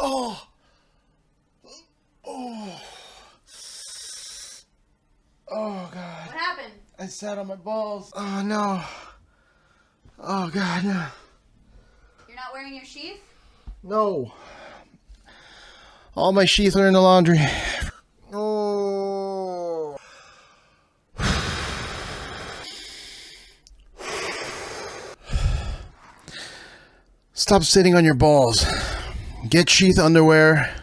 Oh. Oh. Oh, God. What happened? I sat on my balls. Oh, no. Oh, God, no. You're not wearing your sheath? No. All my sheath are in the laundry. Oh. Stop sitting on your balls. Get Sheath Underwear.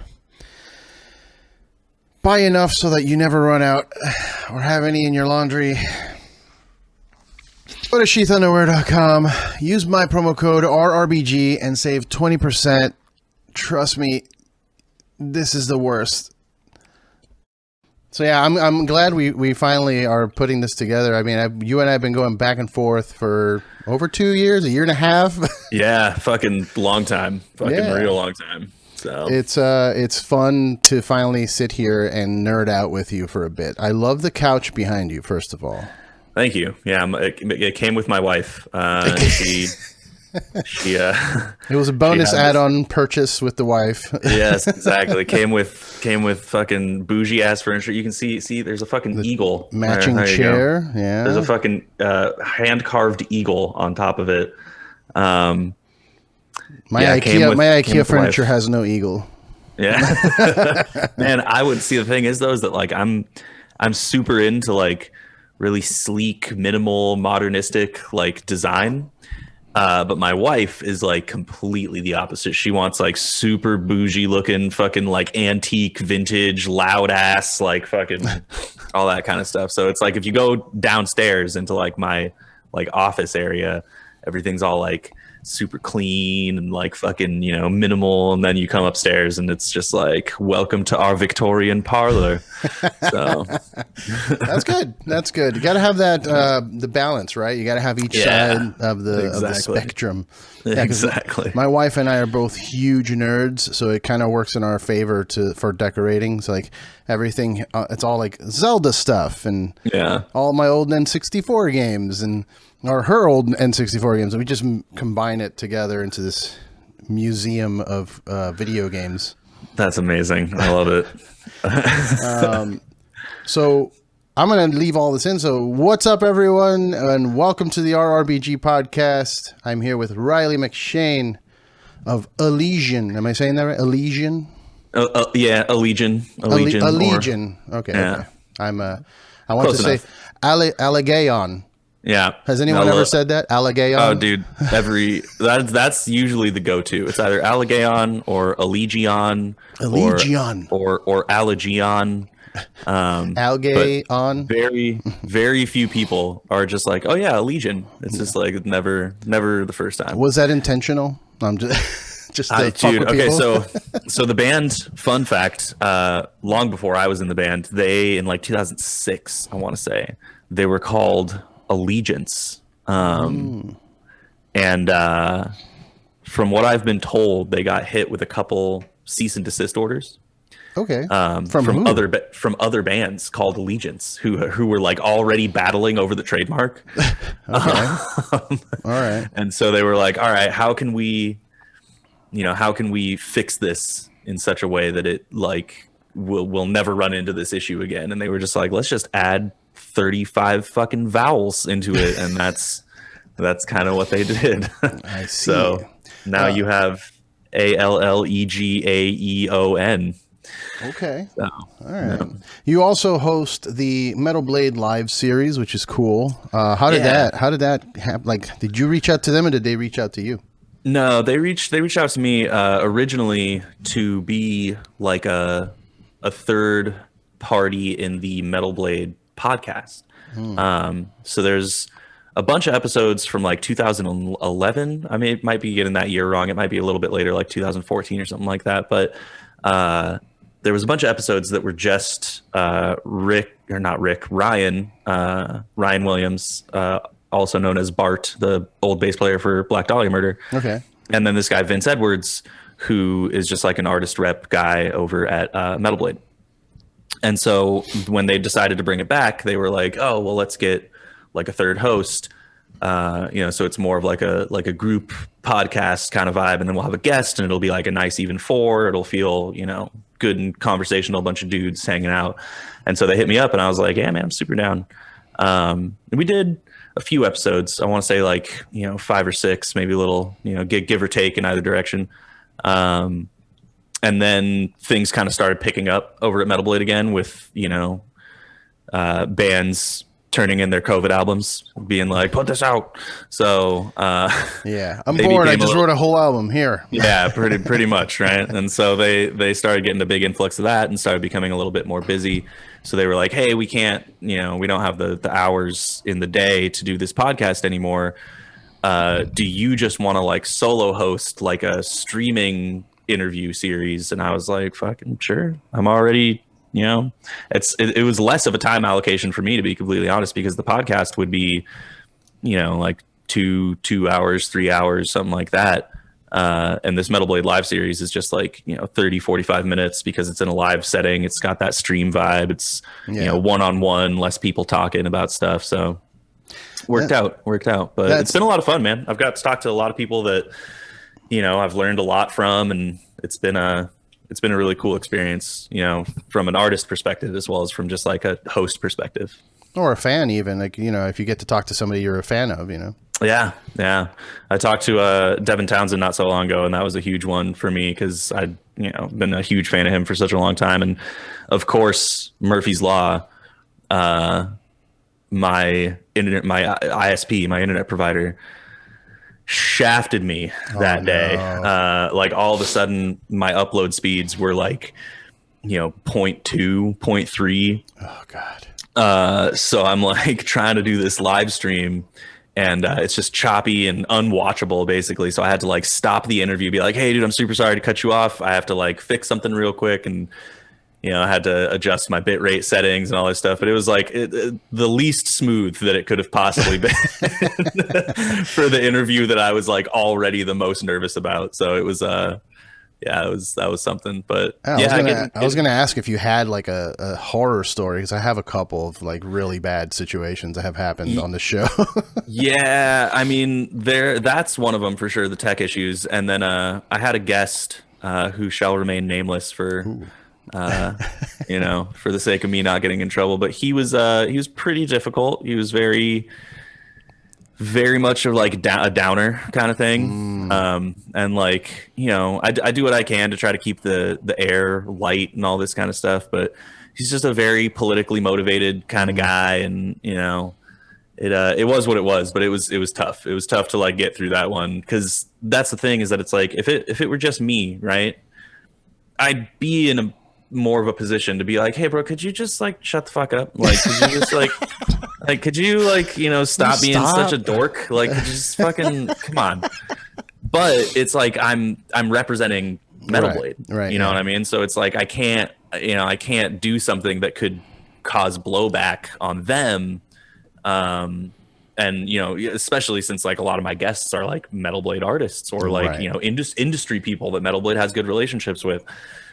Buy enough so that you never run out or have any in your laundry. Go to sheathunderwear.com. Use my promo code RRBG and save 20%. Trust me, this is the worst. So yeah, I'm glad we finally are putting this together. I mean, you and I have been going back and forth for over 2 years, a year and a half. Yeah, fucking long time. Fucking real long time. So it's fun to finally sit here and nerd out with you for a bit. I love the couch behind you, first of all. Thank you. Yeah, it came with my wife. She it was a bonus add-on purchase with the wife. Yes, exactly. Came with fucking bougie ass furniture. You can see there's a fucking eagle matching chair. Yeah, there's a fucking hand carved eagle on top of it. My IKEA furniture has no eagle. Yeah, man. I would see the thing is though is that like I'm super into like really sleek, minimal, modernistic like design. But my wife is like completely the opposite. She wants like super bougie looking fucking like antique vintage loud ass like fucking all that kind of stuff. So it's like if you go downstairs into like my like office area, everything's all like super clean and like fucking, you know, minimal, and then you come upstairs and it's just like welcome to our Victorian parlor. So that's good. You got to have that the balance, right? You got to have each side of the spectrum. Yeah, exactly. My wife and I are both huge nerds, so it kind of works in our favor for decorating. So like everything, it's all like Zelda stuff and all my old N64 games or her old N64 games, and we just combine it together into this museum of video games. That's amazing. I love it. So I'm going to leave all this in. So what's up, everyone, and welcome to the RRBG podcast. I'm here with Riley McShane of Allegaeon. Am I saying that right? Allegaeon? Yeah, Allegaeon. Allegaeon. Okay. Yeah. Okay. I want to say Allegaeon. Yeah. Has anyone ever said that? Allegaeon? Oh, dude. That's usually the go-to. It's either Allegaeon or Allegaeon. Or Allegaeon. Allegaeon. Very, very few people are just like, oh yeah, Allegaeon. It's just like never the first time. Was that intentional? I'm just dude. Okay, so the band, fun fact, long before I was in the band, they in like 2006, I want to say, they were called Allegiance. And from what I've been told, they got hit with a couple cease and desist orders. Okay. From other bands called Allegiance who were like already battling over the trademark. Okay. All right. And so they were like, all right, how can we fix this in such a way that it like we'll never run into this issue again? And they were just like, let's just add 35 fucking vowels into it, and that's kind of what they did. I see. So now you have Allegaeon. Okay. So, all right. Yeah. You also host the Metal Blade Live series, which is cool. How did that happen? Like, did you reach out to them, or did they reach out to you? No, they reached out to me originally to be like a third party in the Metal Blade podcast. So there's a bunch of episodes from like 2011. I mean, it might be getting that year wrong. It might be a little bit later, like 2014 or something like that. But there was a bunch of episodes that were just Ryan Williams, also known as Bart, the old bass player for Black Dahlia Murder. Okay. And then this guy, Vince Edwards, who is just like an artist rep guy over at Metal Blade. And so when they decided to bring it back, they were like, oh, well, let's get like a third host. So it's more of like a group podcast kind of vibe, and then we'll have a guest, and it'll be like a nice even four. It'll feel, good and conversational, a bunch of dudes hanging out. And so they hit me up, and I was like, yeah, man, I'm super down. And we did a few episodes. I want to say like, 5 or 6, maybe a little, give or take in either direction. And then things kind of started picking up over at Metal Blade again with, bands turning in their COVID albums, being like, put this out. So I'm bored. I just wrote a whole album here. Yeah, pretty much, right? And so they started getting a big influx of that and started becoming a little bit more busy. So they were like, hey, we can't, we don't have the hours in the day to do this podcast anymore. Do you just want to like solo host like a streaming interview series? And I was like, fucking sure. I'm already, it was less of a time allocation for me, to be completely honest, because the podcast would be, like 2 hours, 3 hours, something like that. And this Metal Blade live series is just like, 30, 45 minutes because it's in a live setting. It's got that stream vibe. It's, one-on-one, less people talking about stuff. So worked out. But it's been a lot of fun, man. I've got to talk to a lot of people that, I've learned a lot from, and it's been a really cool experience, from an artist perspective, as well as from just like a host perspective. Or a fan even, like, if you get to talk to somebody you're a fan of, Yeah. I talked to Devin Townsend not so long ago, and that was a huge one for me because I'd been a huge fan of him for such a long time. And of course, Murphy's Law, my ISP, my internet provider, shafted me that day. Like all of a sudden my upload speeds were like 0.2, 0.3. Oh god. So I'm like trying to do this live stream, and it's just choppy and unwatchable basically. So I had to like stop the interview, be like, hey dude, I'm super sorry to cut you off, I have to like fix something real quick. And I had to adjust my bitrate settings and all this stuff. But it was like the least smooth that it could have possibly been for the interview that I was like already the most nervous about. So it was, that was something. But I was gonna ask if you had like a horror story, because I have a couple of like really bad situations that have happened on the show. Yeah, I mean, that's one of them for sure. The tech issues, and then I had a guest who shall remain nameless for. Ooh. For the sake of me not getting in trouble, but he was pretty difficult. He was very, very much of like a downer kind of thing. And like, I do what I can to try to keep the air light and all this kind of stuff, but he's just a very politically motivated kind of guy. And, it was what it was, but it was tough. It was tough to like get through that one. 'Cause that's the thing, is that it's like, if it were just me, right, I'd be in a more of a position to be like, hey bro, could you just like shut the fuck up? Like, could you just like could you like, stop being such a dork? Like, could you just fucking come on? But it's like I'm representing Metal Blade, right? You know what I mean? So it's like I can't do something that could cause blowback on them. And especially since like a lot of my guests are like Metal Blade artists or like industry people that Metal Blade has good relationships with.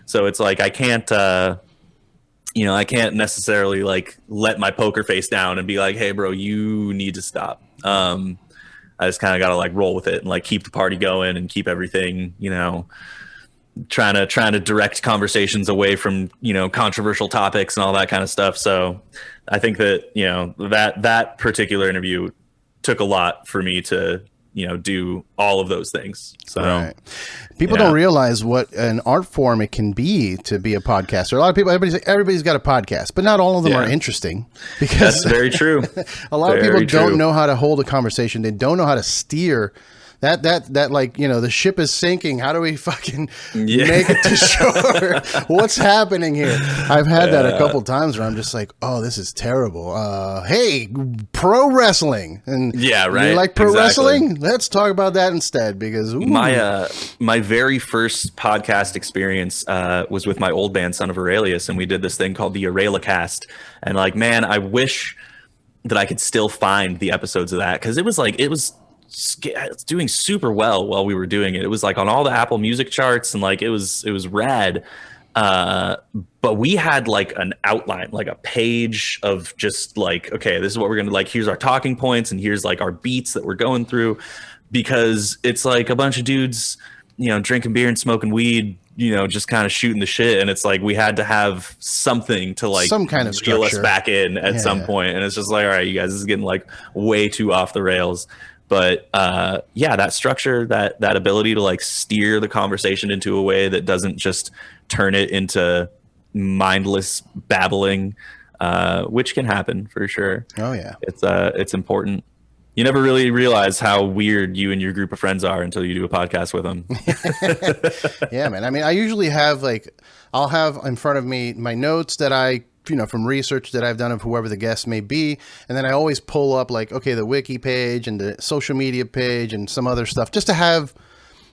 So it's like I can't necessarily like let my poker face down and be like, hey bro, you need to stop. I just kind of got to like roll with it and like keep the party going and keep everything, trying to direct conversations away from, controversial topics and all that kind of stuff. So I think that, that particular interview took a lot for me to, do all of those things. So people don't realize what an art form it can be to be a podcaster. A lot of people, everybody's got a podcast, but not all of them are interesting, because that's very true. A lot of people don't know how to hold a conversation. They don't know how to steer that like, the ship is sinking. How do we fucking make it to shore? What's happening here? I've had that a couple times where I'm just like, oh, this is terrible. Hey, pro wrestling. And you like pro wrestling? Let's talk about that instead, because my very first podcast experience was with my old band, Son of Aurelius, and we did this thing called the Aurelacast. And like, man, I wish that I could still find the episodes of that, because it was doing super well while we were doing it. It was like on all the Apple Music charts, and like it was rad. But we had like an outline, like a page of just like, okay, this is what we're gonna like. Here's our talking points, and here's like our beats that we're going through, because it's like a bunch of dudes, drinking beer and smoking weed, just kind of shooting the shit, and it's like we had to have something to like some kind of reel us structure back in at some point, and it's just like, all right, you guys, this is getting like way too off the rails. But that structure, that ability to like steer the conversation into a way that doesn't just turn it into mindless babbling, which can happen for sure. Oh yeah, it's important. You never really realize how weird you and your group of friends are until you do a podcast with them. Yeah, man. I mean, I usually have I'll have in front of me my notes that I from research that I've done of whoever the guest may be. And then I always pull up the wiki page and the social media page and some other stuff just to have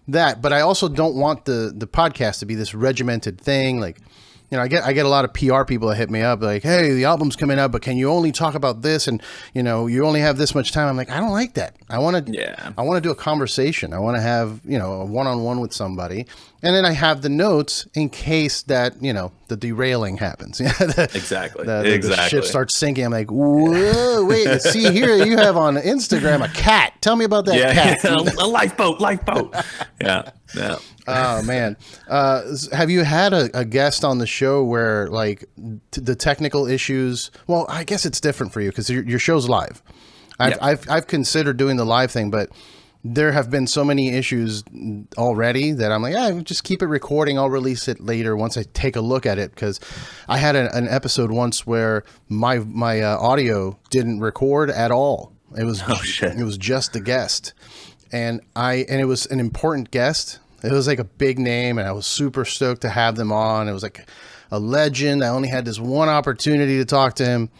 that. But I also don't want the podcast to be this regimented thing. I get a lot of PR people that hit me up like, hey, the album's coming out, but can you only talk about this? And, you only have this much time. I'm like, I don't like that. I want to do a conversation. I want to have, a one-on-one with somebody. And then I have the notes in case that, the derailing happens. Exactly. The ship starts sinking. I'm like, whoa, wait, see here, you have on Instagram a cat. Tell me about that cat. A lifeboat. Yeah. Oh man, have you had a guest on the show where the technical issues? Well, I guess it's different for you because your show's live. I've considered doing the live thing, but there have been so many issues already that I'm like, just keep it recording. I'll release it later once I take a look at it, because I had an episode once where my audio didn't record at all. It was It was just the guest, and it was an important guest. It was like a big name, and I was super stoked to have them on. It was like a legend. I only had this one opportunity to talk to him.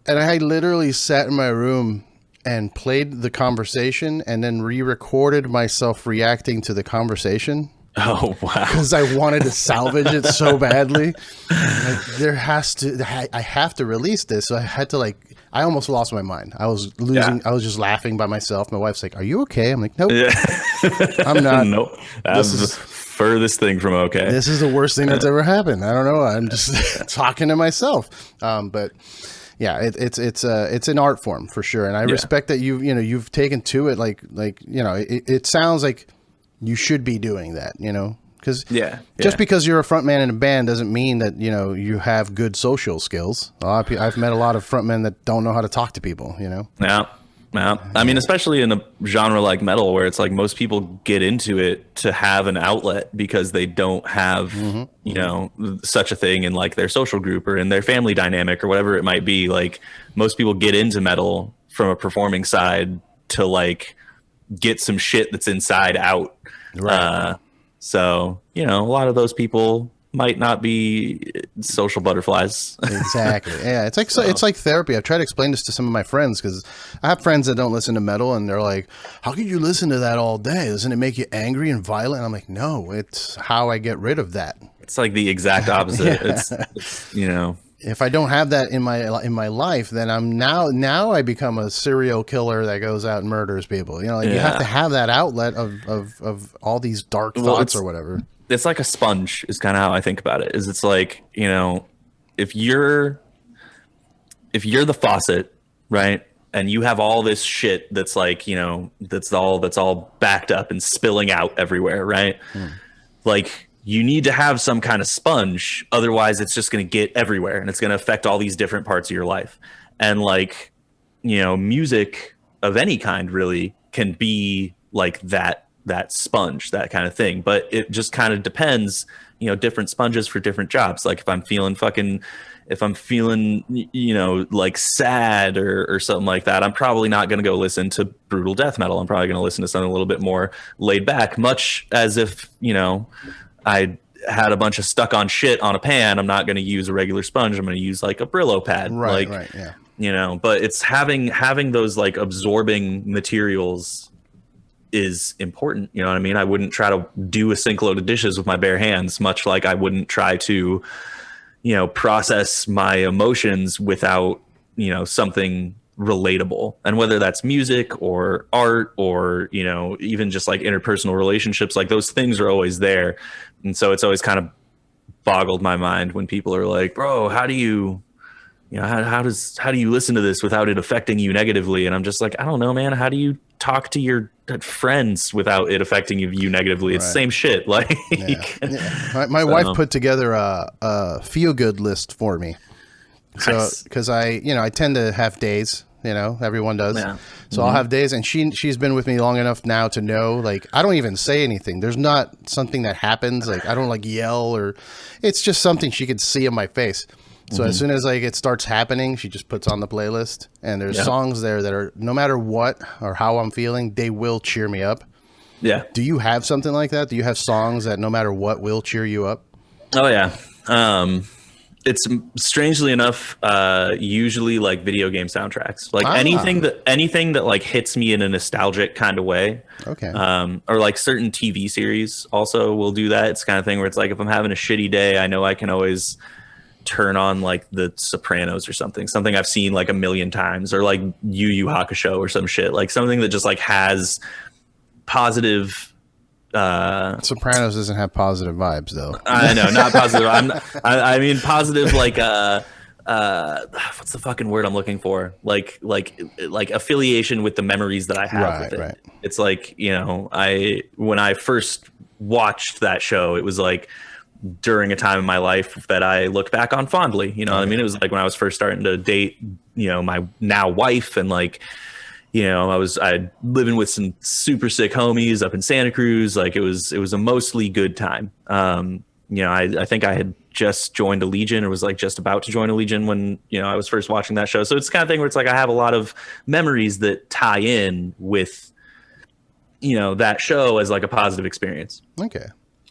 And I literally sat in my room and played the conversation and then re-recorded myself reacting to the conversation. Oh, wow. Because I wanted to salvage it so badly. I have to release this. So I had to I almost lost my mind. I was losing. Yeah. I was just laughing by myself. My wife's like, "Are you okay?" I'm like, "Nope, I'm not." Nope. That's the furthest thing from okay. This is the worst thing that's ever happened. I don't know. I'm just talking to myself. But yeah, it's an art form for sure, and I respect that you've taken to it. It sounds like you should be doing that. Because just because you're a frontman in a band doesn't mean that you have good social skills. I've met a lot of frontmen that don't know how to talk to people. Yeah. I mean, especially in a genre like metal, where it's like most people get into it to have an outlet because they don't have such a thing in like their social group or in their family dynamic or whatever it might be. Like most people get into metal from a performing side to like get some shit that's inside out. Right. So, a lot of those people might not be social butterflies. Exactly. Yeah. It's like therapy. I've tried to explain this to some of my friends because I have friends that don't listen to metal and they're like, how can you listen to that all day? Doesn't it make you angry and violent? And I'm like, no, it's how I get rid of that. It's like the exact opposite. It's if I don't have that in my life, then I'm now I become a serial killer that goes out and murders people. You have to have that outlet of all these dark thoughts or whatever. It's like a sponge is kind of how I think about it. It's like, if you're the faucet, right? And you have all this shit that's like, that's all backed up and spilling out everywhere, right? Like you need to have some kind of sponge. Otherwise it's just going to get everywhere and it's going to affect all these different parts of your life. And like, music of any kind really can be like that sponge, that kind of thing. But it just kind of depends, different sponges for different jobs. Like if I'm feeling like sad or something like that, I'm probably not going to go listen to brutal death metal. I'm probably going to listen to something a little bit more laid back, much as if, I had a bunch of stuck on shit on a pan. I'm not going to use a regular sponge. I'm going to use like a Brillo pad. Right. Yeah. But it's having those like absorbing materials is important. You know what I mean? I wouldn't try to do a sink load of dishes with my bare hands, much like I wouldn't try to, process my emotions without, something relatable. And whether that's music or art or, even just like interpersonal relationships, like those things are always there. And so it's always kind of boggled my mind when people are like, bro, how do you listen to this without it affecting you negatively? And I'm just like, I don't know, man. How do you talk to your friends without it affecting you negatively? It's the same shit. Like, my wife put together a feel good list for me. So, because I tend to have days, everyone does. Yeah. So I'll have days, and she's been with me long enough now to know, like, I don't even say anything. There's not something that happens. Like, I don't like yell, or it's just something she could see in my face. So as soon as like it starts happening, she just puts on the playlist, and there's songs there that are, no matter what or how I'm feeling, they will cheer me up. Yeah. Do you have something like that? Do you have songs that no matter what will cheer you up? Oh yeah. It's strangely enough, usually like video game soundtracks, like anything that like hits me in a nostalgic kind of way. Okay. Or like certain TV series also will do that. It's the kind of thing where it's like, if I'm having a shitty day, I know I can always turn on like The Sopranos or something I've seen like a million times, or like Yu Yu Hakusho or some shit, like something that just like has positive. Sopranos doesn't have positive vibes though. I know, not positive. I mean positive, like what's the fucking word I'm looking for? Like affiliation with the memories that I have with it. Right. It's like, when I first watched that show, it was like during a time in my life that I look back on fondly. You know what I mean? It was like when I was first starting to date, my now wife, and like, I living with some super sick homies up in Santa Cruz. Like it was a mostly good time. I think I had just joined Allegaeon, or was like just about to join Allegaeon when, I was first watching that show. So it's the kind of thing where it's like, I have a lot of memories that tie in with, that show as like a positive experience. Okay.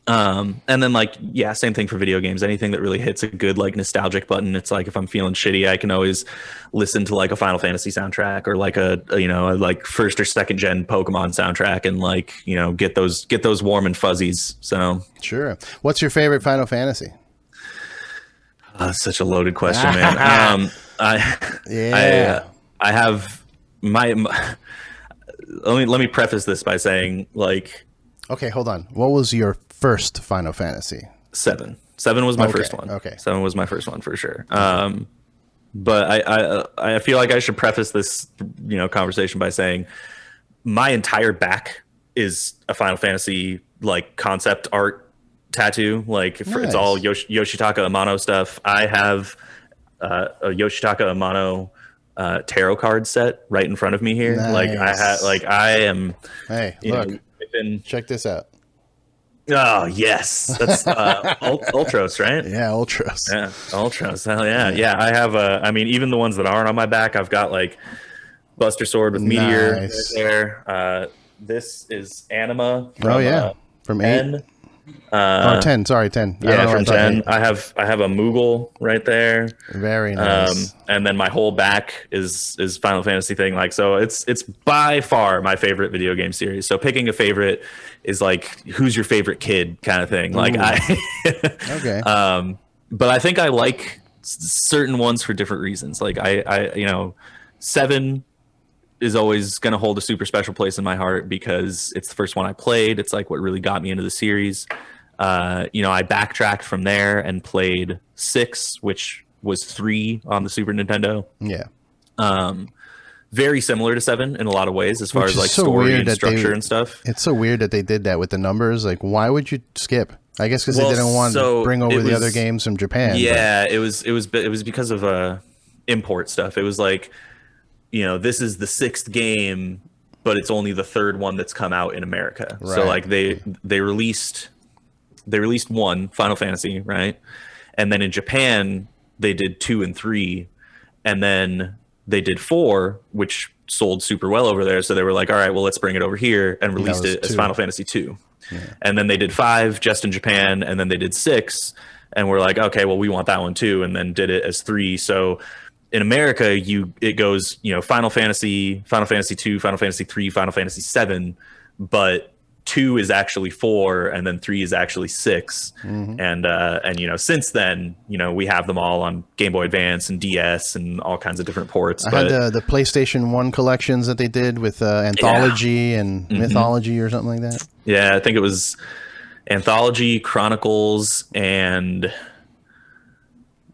And then like, yeah, same thing for video games. Anything that really hits a good like nostalgic button. It's like, if I'm feeling shitty, I can always listen to like a Final Fantasy soundtrack, or like a like first or second gen Pokemon soundtrack, and like, get those warm and fuzzies. So sure. What's your favorite Final Fantasy? Such a loaded question, man. I have my let me preface this by saying, like, okay, hold on. What was your first Final Fantasy? 7. 7 was my first one. Okay. 7 was my first one for sure. But I feel like I should preface this, conversation by saying my entire back is a Final Fantasy like concept art tattoo. Like it's all Yoshitaka Amano stuff. I have a Yoshitaka Amano tarot card set right in front of me here. Nice. I am. Hey, look. Check this out. Oh yes, that's Ultros, right? Yeah, Ultros. Yeah, Ultros. Hell yeah, yeah. I have I mean, even the ones that aren't on my back, I've got like Buster Sword with Meteor right there. This is Anima. From, from 8. 10. Sorry, 10. Yeah, from 10. I have a Moogle right there. Very nice. And then my whole back is Final Fantasy thing. Like, so it's by far my favorite video game series. So picking a favorite is like, who's your favorite kid kind of thing. Like okay. But I think I like certain ones for different reasons. Like I 7 is always going to hold a super special place in my heart because it's the first one I played. It's like what really got me into the series. I backtracked from there and played 6, which was 3 on the Super Nintendo. Yeah. Very similar to 7 in a lot of ways as far as like story and structure and stuff. It's so weird that they did that with the numbers. Like, why would you skip? I guess because they didn't want to bring over the other games from Japan. Yeah, it was because of import stuff. It was like, this is the 6th game, but it's only the 3rd one that's come out in America. Right. So like they released 1 Final Fantasy, right? And then in Japan they did 2 and 3, and then they did 4, which sold super well over there. So they were like, all right, well, let's bring it over here, and released it as Final Fantasy 2. Yeah. And then they did 5 just in Japan, and then they did 6, and we're like, okay, well, we want that one too, and then did it as 3. So in America, it goes, Final Fantasy 2, Final Fantasy 3, Final Fantasy 7, but 2 is actually 4, and then 3 is actually 6. Mm-hmm. And since then, we have them all on Game Boy Advance and DS and all kinds of different ports. I had the PlayStation 1 collections that they did with Anthology and Mythology or something like that. Yeah, I think it was Anthology, Chronicles, and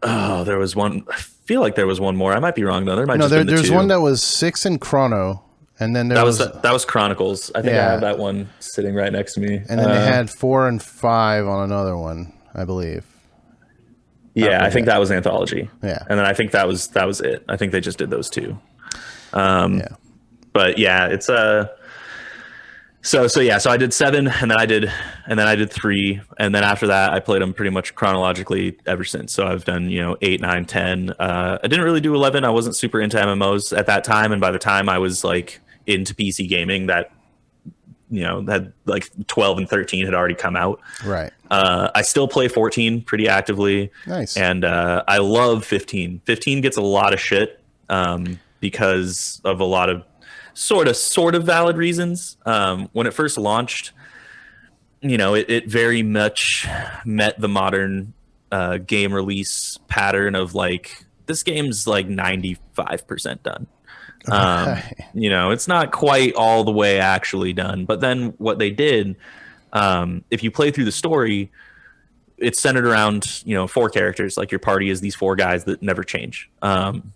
there was one. I feel like there was one more. I might be wrong though. There might just been the there's two. One that was 6 in Chrono, and then that was Chronicles. I think I have that one sitting right next to me. And then they had 4 and 5 on another one, I believe. Yeah, I think that was Anthology. Yeah, and then I think that was it. I think they just did those two. But yeah, it's So I did 7, and then I did 3, and then after that I played them pretty much chronologically ever since. So I've done 8, 9, 10. I didn't really do 11. I wasn't super into MMOs at that time, and by the time I was like into PC gaming, that had like 12 and 13 had already come out. Right. I still play 14 pretty actively. Nice. And I love 15. 15 gets a lot of shit because of a lot of sort of valid reasons. When it first launched, it very much met the modern game release pattern of like, this game's like 95% done. It's not quite all the way actually done. But then what they did, if you play through the story, it's centered around 4 characters. Like, your party is these 4 guys that never change. And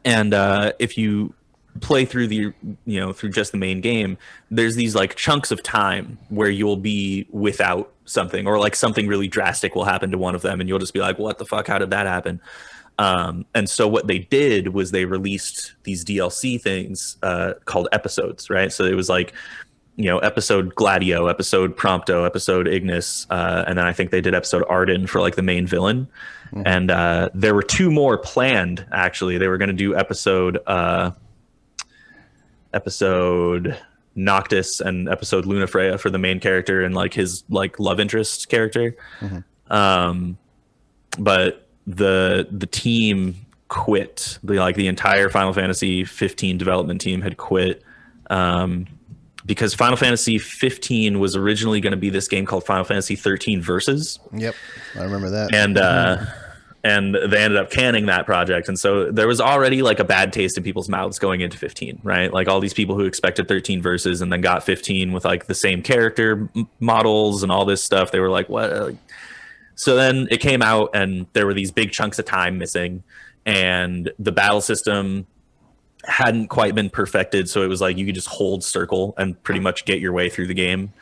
if you play through through just the main game, there's these like chunks of time where you'll be without something, or like something really drastic will happen to one of them, and you'll just be like, what the fuck, how did that happen? And so what they did was they released these DLC things called episodes, right? So it was like, episode Gladio, episode Prompto, episode Ignis, and then I think they did episode Arden for like the main villain. And there were 2 more planned, actually. They were going to do episode Noctis and episode Lunafreya for the main character and like his like love interest character. But the team quit. The entire Final Fantasy 15 development team had quit because Final Fantasy 15 was originally going to be this game called Final Fantasy 13 Versus. Yep, I remember that. And they ended up canning that project. And so there was already like a bad taste in people's mouths going into 15, right? Like, all these people who expected 13 Versus and then got 15 with like the same character models and all this stuff. They were like, what? So then it came out and there were these big chunks of time missing, and the battle system hadn't quite been perfected. So it was like you could just hold circle and pretty much get your way through the game.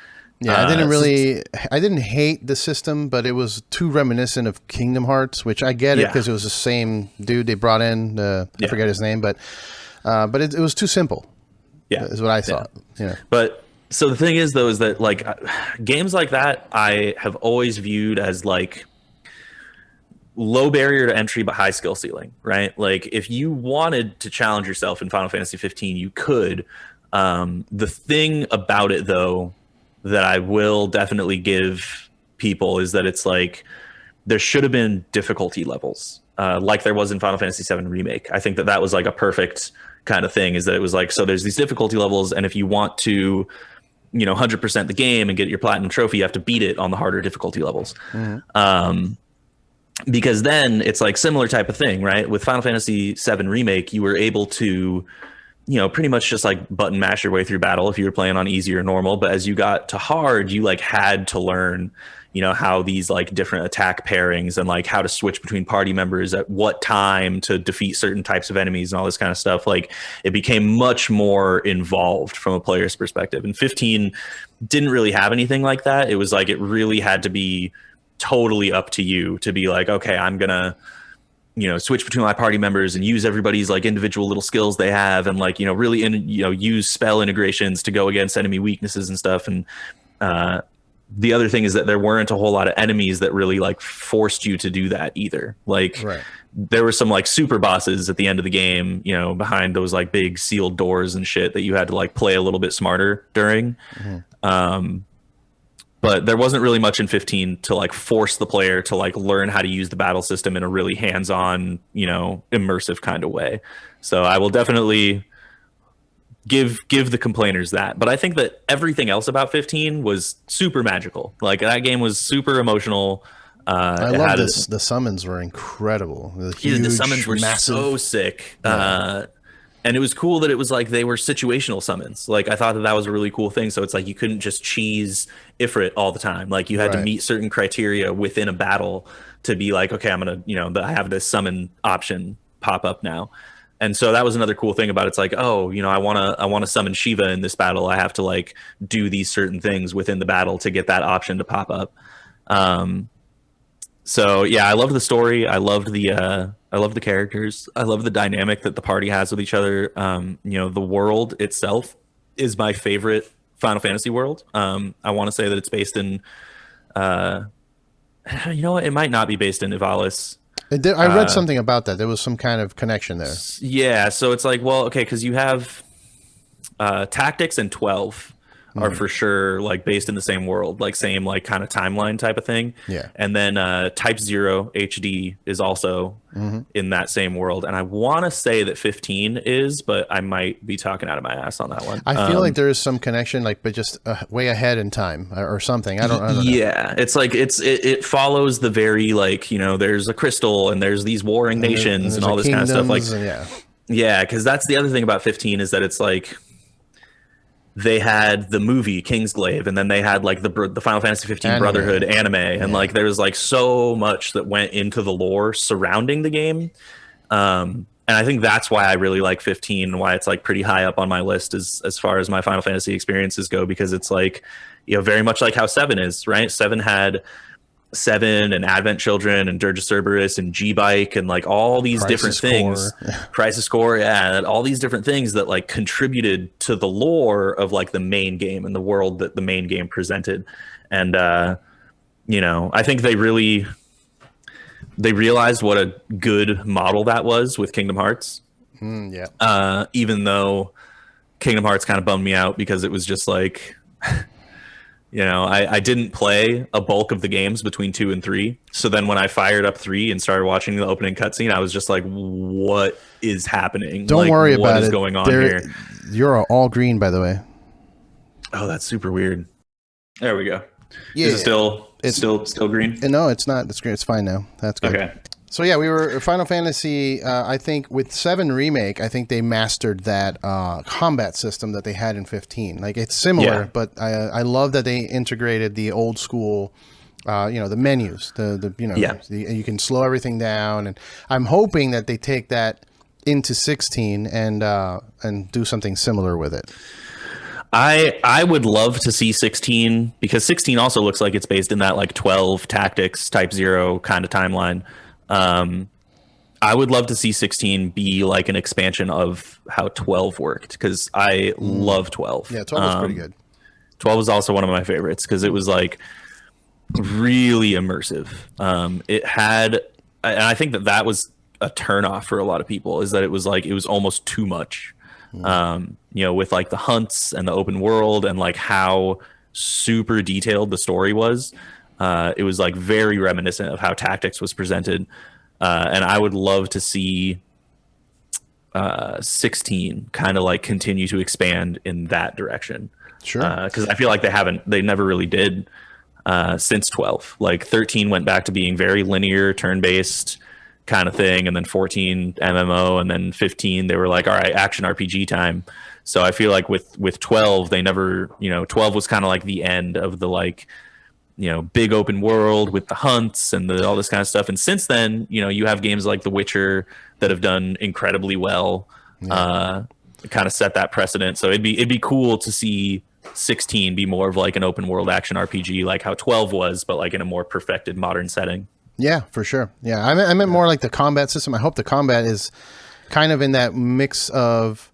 Yeah, I didn't hate the system, but it was too reminiscent of Kingdom Hearts, which I get it because it was the same dude they brought in. I forget his name, but it was too simple. Yeah, is what I thought. Yeah. But so the thing is, though, is that like games like that, I have always viewed as like low barrier to entry but high skill ceiling, right? Like, if you wanted to challenge yourself in Final Fantasy 15, you could. The thing about it, though, that I will definitely give people is that it's like there should have been difficulty levels like there was in Final Fantasy 7 Remake. I think that was like a perfect kind of thing, is that it was like, so there's these difficulty levels, and if you want to 100% the game and get your platinum trophy, you have to beat it on the harder difficulty levels. Because then it's like similar type of thing, right? With Final Fantasy 7 Remake, you were able to pretty much just like button mash your way through battle if you were playing on easy or normal. But as you got to hard, you like had to learn, how these like different attack pairings and like how to switch between party members at what time to defeat certain types of enemies and all this kind of stuff. Like, it became much more involved from a player's perspective. And 15 didn't really have anything like that. It was like, it really had to be totally up to you to be like, okay, I'm gonna switch between my party members and use everybody's like individual little skills they have, and like really use spell integrations to go against enemy weaknesses and stuff. And the other thing is that there weren't a whole lot of enemies that really like forced you to do that either. Like, there were some like super bosses at the end of the game, behind those like big sealed doors and shit that you had to like play a little bit smarter during. But there wasn't really much in 15 to like force the player to like learn how to use the battle system in a really hands-on, immersive kind of way. So I will definitely give the complainers that. But I think that everything else about 15 was super magical. Like, that game was super emotional. I love this. The summons were incredible. The summons were massive, so sick. And it was cool that it was like they were situational summons. Like I thought that was a really cool thing. So it's like you couldn't just cheese Ifrit all the time. Like you had to meet certain criteria within a battle to be like, okay, I'm gonna, I have this summon option pop up now. And so that was another cool thing about it. It's like, oh, I wanna summon Shiva in this battle. I have to like do these certain things within the battle to get that option to pop up. So yeah, I loved the story. I loved the characters. I love the dynamic that the party has with each other. The world itself is my favorite Final Fantasy world. I want to say that it's based in, it might not be based in Ivalice. I read something about that. There was some kind of connection there. Yeah, so it's like, well, okay, because you have Tactics and 12 are for sure like based in the same world, like same like kind of timeline type of thing. Yeah. And then Type 0 HD is also in that same world. And I want to say that 15 is, but I might be talking out of my ass on that one. I feel like there is some connection, like, but just way ahead in time or something. I don't know. Yeah, it's like it follows the very like, there's a crystal and there's these warring nations and all this kind of stuff. Like, yeah, because that's the other thing about 15 is that it's like they had the movie Kingsglaive, and then they had like the Final Fantasy 15 Brotherhood anime, and like there was like so much that went into the lore surrounding the game. And I think that's why I really like 15 and why it's like pretty high up on my list as far as my Final Fantasy experiences go, because it's like, very much like how 7 is, right? 7 had 7 and Advent Children and Dirge of Cerberus and G-Bike and like all these different things. Crisis Core, yeah, all these different things that like contributed to the lore of like the main game and the world that the main game presented. And I think they realized what a good model that was with Kingdom Hearts. Even though Kingdom Hearts kind of bummed me out because it was just like I didn't play a bulk of the games between 2 and 3. So then when I fired up 3 and started watching the opening cutscene, I was just like, what is happening? Don't worry about it. What is going on here? You're all green, by the way. Oh, that's super weird. There we go. Yeah. Is it still green? No, it's not. It's green. It's fine now. That's good. Okay. So yeah, we were Final Fantasy. I think with 7 Remake, I think they mastered that combat system that they had in 15. Like it's similar, but I love that they integrated the old school, the menus. You can slow everything down, and I'm hoping that they take that into 16 and do something similar with it. I would love to see 16 because 16 also looks like it's based in that like 12 Tactics Type 0 kind of timeline. I would love to see 16 be like an expansion of how 12 worked, because I love 12. Yeah, 12 was pretty good. 12 was also one of my favorites because it was like really immersive. It had, and I think that was a turnoff for a lot of people, is that it was almost too much. With like the hunts and the open world and like how super detailed the story was. It was like very reminiscent of how Tactics was presented. And I would love to see 16 kind of like continue to expand in that direction. Sure. Because I feel like they never really did since 12. Like 13 went back to being very linear, turn-based kind of thing, and then 14 MMO, and then 15 they were like, all right, action RPG time. So I feel like with 12 they never, 12 was kind of like the end of the like, big open world with the hunts and all this kind of stuff. And since then, you have games like The Witcher that have done incredibly well, kind of set that precedent. So it'd be cool to see 16 be more of like an open world action RPG, like how 12 was, but like in a more perfected modern setting. Yeah, for sure. Yeah, I meant more like the combat system. I hope the combat is kind of in that mix of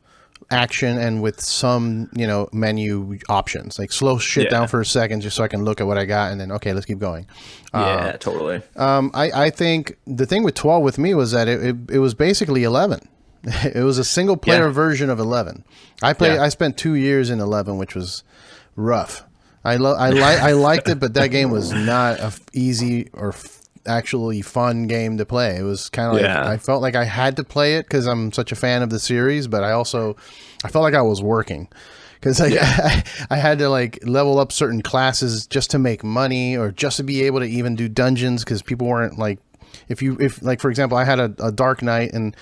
action and with some, menu options. Like slow shit down for a second just so I can look at what I got and then, okay, let's keep going. Yeah, totally. I think the thing with 12 with me was that it was basically 11. It was a single player version of 11. I spent 2 years in 11, which was rough. I liked it, but that game was not a easy or actually fun game to play. It was kind of like I felt like I had to play it because I'm such a fan of the series, but I felt like I was working because I had to like level up certain classes just to make money or just to be able to even do dungeons, because people weren't like, if like for example, I had a Dark Knight and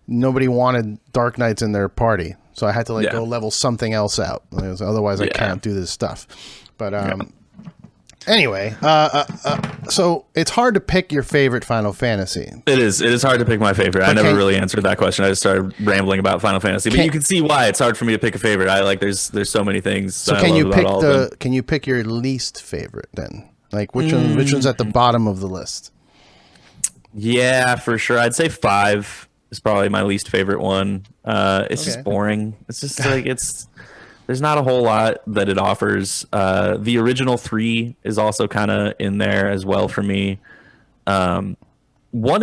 nobody wanted Dark Knights in their party. So I had to go level something else out. Otherwise I can't do this stuff. But anyway, so it's hard to pick your favorite Final Fantasy. It is hard to pick my favorite. I never really answered that question. I just started rambling about Final Fantasy. But you can see why it's hard for me to pick a favorite. There's so many things. So can you pick your least favorite then? Like which one's at the bottom of the list? Yeah, for sure. I'd say 5 is probably my least favorite one. It's just boring. It's just there's not a whole lot that it offers. The original 3 is also kind of in there as well for me. 1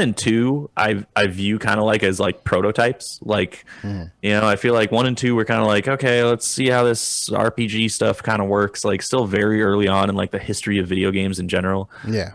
and 2 I view kind of as prototypes. I feel like 1 and 2 were kind of okay, let's see how this RPG stuff kind of works. Still very early on in the history of video games in general. Yeah.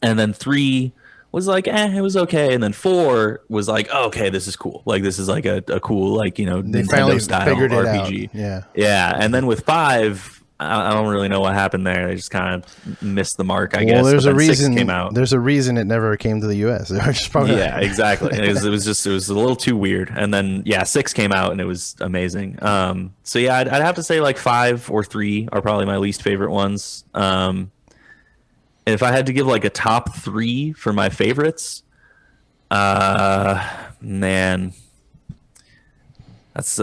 And then 3 was it was okay, and then 4 was okay, this is cool. This is a cool they Nintendo finally style figured RPG. It out. Yeah. And then with 5, I don't really know what happened there. They just kind of missed the mark, I guess. There's a reason. 6 came out. There's a reason it never came to the U.S. Yeah, exactly. It was a little too weird. And then 6 came out, and it was amazing. So yeah, I'd have to say 5 or 3 are probably my least favorite ones. If I had to give a top 3 for my favorites, man, that's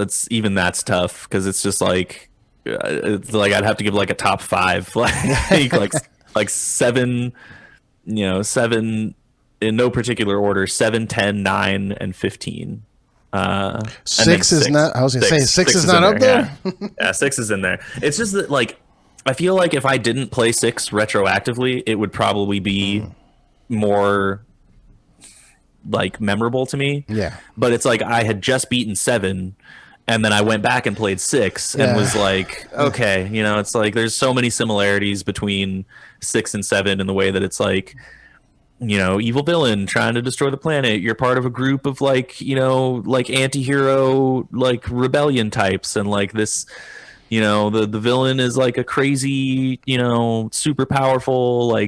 tough because it's just it's I'd have to give a top 5, like 7, 7 in no particular order, 7, 10, 9, and 15. 6 is not. I was gonna say 6 is not up there. Yeah, 6 is in there. It's just that I feel if I didn't play 6 retroactively, it would probably be more memorable to me. Yeah. But it's I had just beaten 7, and then I went back and played 6 and was okay, it's there's so many similarities between 6 and 7 in the way that it's evil villain trying to destroy the planet. You're part of a group of anti-hero rebellion types, and this. The villain is a crazy, super powerful,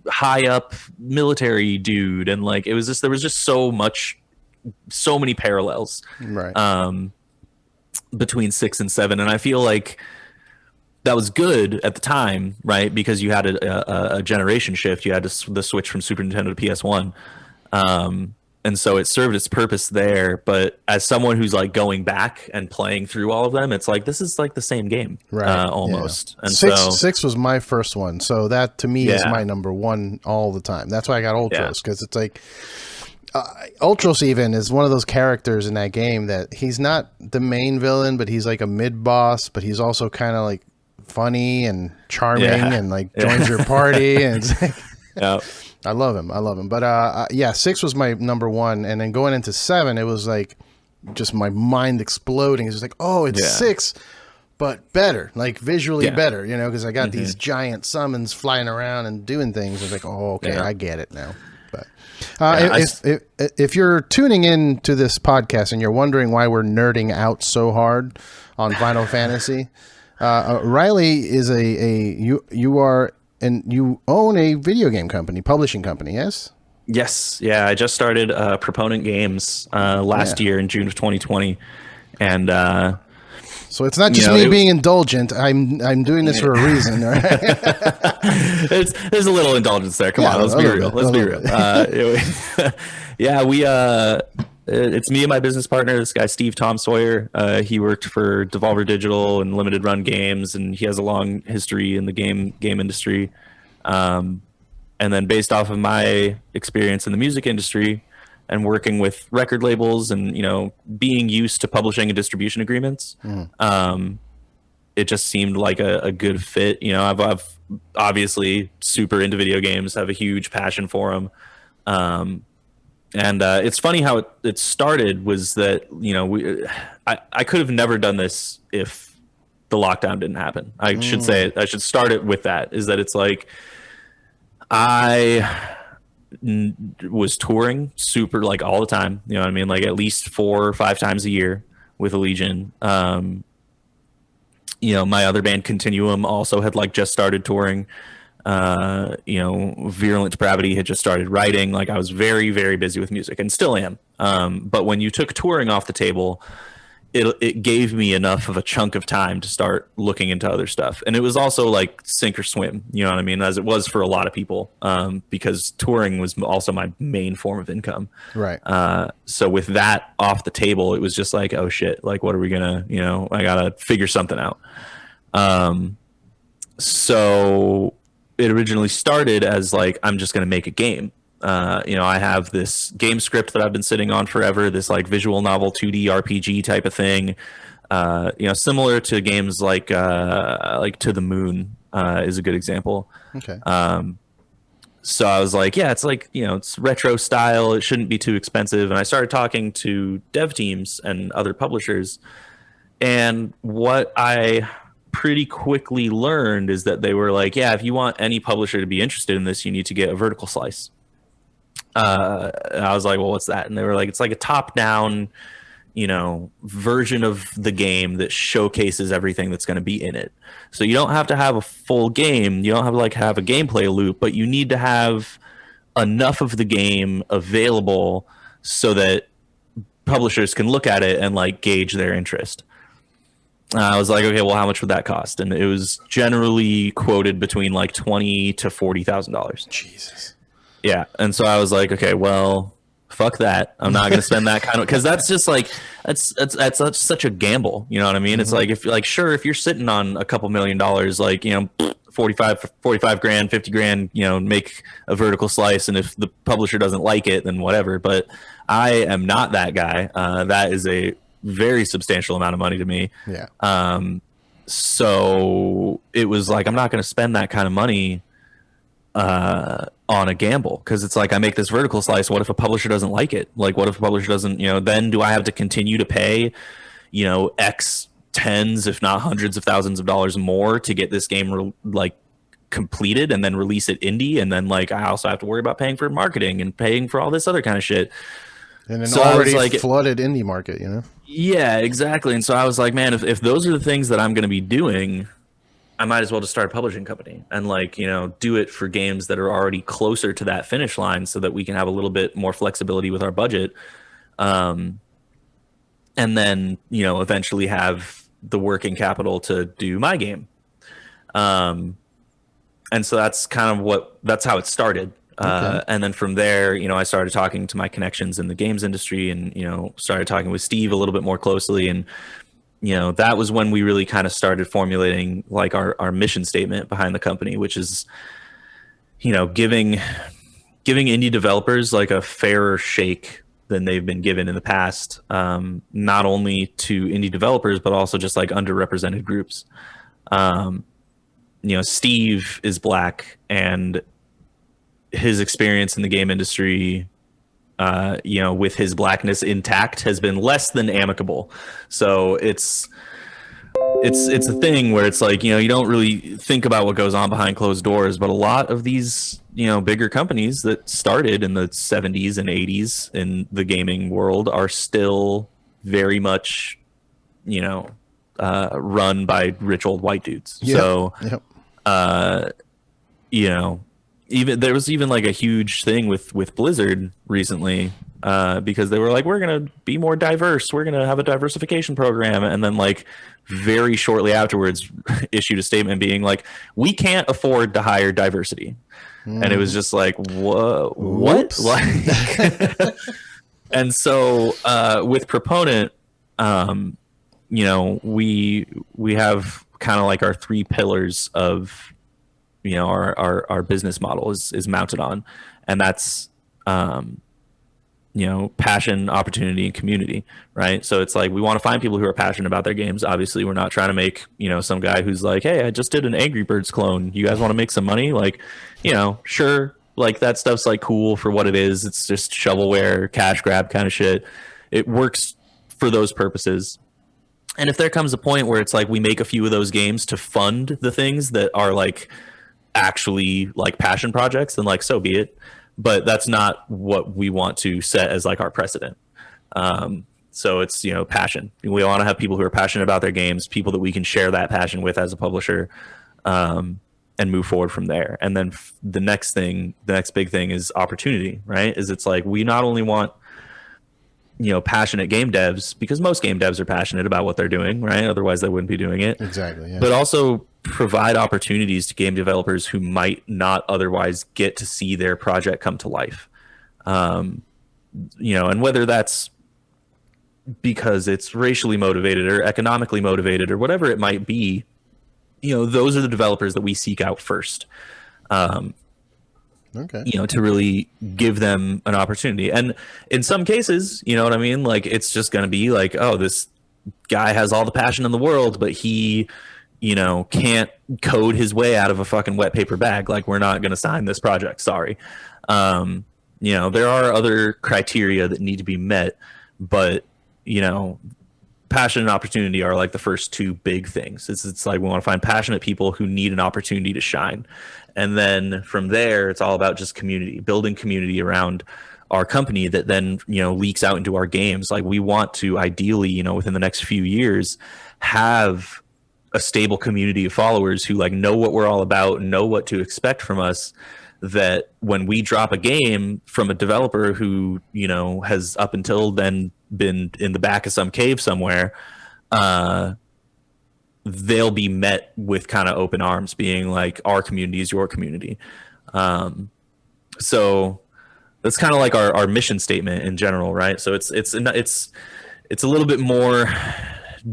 high up military dude. And there was just so many parallels, right. Between 6 and 7. And I feel that was good at the time, right? Because you had a generation shift. You had the switch from Super Nintendo to PS1. And so it served its purpose there. But as someone who's going back and playing through all of them, it's this is the same game, right? Almost. Yeah. And 6 was my first one. So that to me is my number 1 all the time. That's why I got Ultros, because it's Ultros even is one of those characters in that game that he's not the main division, but he's a mid boss, but he's also kind of funny and charming and joins your party. And it's I love him. But 6 was my number 1, and then going into 7, it was just my mind exploding. It's just oh, it's 6, but better, visually better, because I got these giant summons flying around and doing things. I was oh, okay, I get it now. But if you're tuning in to this podcast and you're wondering why we're nerding out so hard on Final Fantasy, Riley is you are. And you own a video game company, publishing company, yes? Yes. Yeah, I just started Proponent Games last year in June of 2020. And so it's not just me being indulgent. I'm doing this for a reason, right? There's a little indulgence there. Come on, let's be real. It's me and my business partner, this guy Steve Tom Sawyer. He worked for Devolver Digital and Limited Run Games, and he has a long history in the game industry. And then based off of my experience in the music industry and working with record labels and being used to publishing and distribution agreements, it just seemed like a good fit. I've obviously super into video games, have a huge passion for them. And it's funny how it started was that, I could have never done this if the lockdown didn't happen. I should start it with that, is that it's I was touring super all the time, you know what I mean? At least 4 or 5 times a year with Allegaeon. My other band Continuum also had just started touring. Virulent Depravity had just started writing. Like I was very, very busy with music and still am. But when you took touring off the table, it gave me enough of a chunk of time to start looking into other stuff. And it was also like sink or swim, you know what I mean? As it was for a lot of people, because touring was also my main form of income. Right. So with that off the table, it was just like, oh shit, like, what are we gonna, I gotta figure something out. So it originally started as like, I'm just gonna make a game. I have this game script that I've been sitting on forever, this like visual novel 2D RPG type of thing, similar to games like To the Moon is a good example. Okay. So I was like, yeah, it's like, it's retro style. It shouldn't be too expensive. And I started talking to dev teams and other publishers. And what I pretty quickly learned is that they were like, yeah, if you want any publisher to be interested in this, you need to get a vertical slice. And I was like, well, what's that? And they were like, it's like a top-down, version of the game that showcases everything that's going to be in it. So you don't have to have a full game. You don't have to like have a gameplay loop, but you need to have enough of the game available so that publishers can look at it and like gauge their interest. I was like, okay, well, how much would that cost? And it was generally quoted between like $20,000 to $40,000. Jesus. Yeah. And so I was like, okay, well, fuck that. I'm not going to spend that kind of, because that's just like, that's such a gamble. You know what I mean? Mm-hmm. It's like, if you're sitting on a couple $1 million, like, 45 grand, 50 grand, make a vertical slice. And if the publisher doesn't like it, then whatever. But I am not that guy. That is a very substantial amount of money to me. Yeah. So it was like, I'm not going to spend that kind of money on a gamble, because it's like, I make this vertical slice. What if a publisher doesn't like it? Like, what if a publisher doesn't, then do I have to continue to pay, X tens, if not hundreds of thousands of dollars more to get this game completed and then release it indie? And then like, I also have to worry about paying for marketing and paying for all this other kind of shit. And an already flooded indie market, Yeah, exactly. And so I was like, man, if those are the things that I'm going to be doing, I might as well just start a publishing company and do it for games that are already closer to that finish line so that we can have a little bit more flexibility with our budget. And then, eventually have the working capital to do my game. And so that's kind of that's how it started. Okay. And then from there, I started talking to my connections in the games industry and, started talking with Steve a little bit more closely. And, that was when we really kind of started formulating like our mission statement behind the company, which is, giving indie developers like a fairer shake than they've been given in the past, not only to indie developers, but also just like underrepresented groups. Steve is Black, and his experience in the game industry, with his Blackness intact, has been less than amicable. So it's a thing where it's like, you don't really think about what goes on behind closed doors, but a lot of these, bigger companies that started in the 70s and 80s in the gaming world are still very much, run by rich old white dudes. Yep. So, even there was even like a huge thing with Blizzard recently, because they were like, we're going to be more diverse. We're going to have a diversification program. And then like very shortly afterwards issued a statement being like, we can't afford to hire diversity. And it was just like, what? Like, and so with Proponent, we have kind of like our three pillars of, our business model is mounted on, and that's, passion, opportunity, and community, right? So it's like, we want to find people who are passionate about their games. Obviously, we're not trying to make, some guy who's like, hey, I just did an Angry Birds clone. You guys want to make some money? Like, sure. Like, that stuff's like cool for what it is. It's just shovelware, cash grab kind of shit. It works for those purposes. And if there comes a point where it's like, we make a few of those games to fund the things that are like actually like passion projects, then like, so be it. But that's not what we want to set as like our precedent. So it's, passion. We want to have people who are passionate about their games, people that we can share that passion with as a publisher. And and move forward from there. And then the next big thing is opportunity, right? Is it's like, we not only want, passionate game devs, because most game devs are passionate about what they're doing, right? Otherwise they wouldn't be doing it. Exactly. Yeah. But also provide opportunities to game developers who might not otherwise get to see their project come to life. And whether that's because it's racially motivated or economically motivated or whatever it might be, those are the developers that we seek out first. To really give them an opportunity. And in some cases, you know what I mean? Like, it's just going to be like, oh, this guy has all the passion in the world, but he, can't code his way out of a fucking wet paper bag. Like, we're not going to sign this project. Sorry. There are other criteria that need to be met, but, passion and opportunity are like the first two big things. It's like, we want to find passionate people who need an opportunity to shine. And then from there, it's all about just community, building community around our company that then, leaks out into our games. Like, we want to ideally, within the next few years, have a stable community of followers who like know what we're all about, know what to expect from us, that when we drop a game from a developer who, has up until then been in the back of some cave somewhere, they'll be met with kind of open arms, being like, our community is your community. So that's kind of like our mission statement in general, right? So it's a little bit more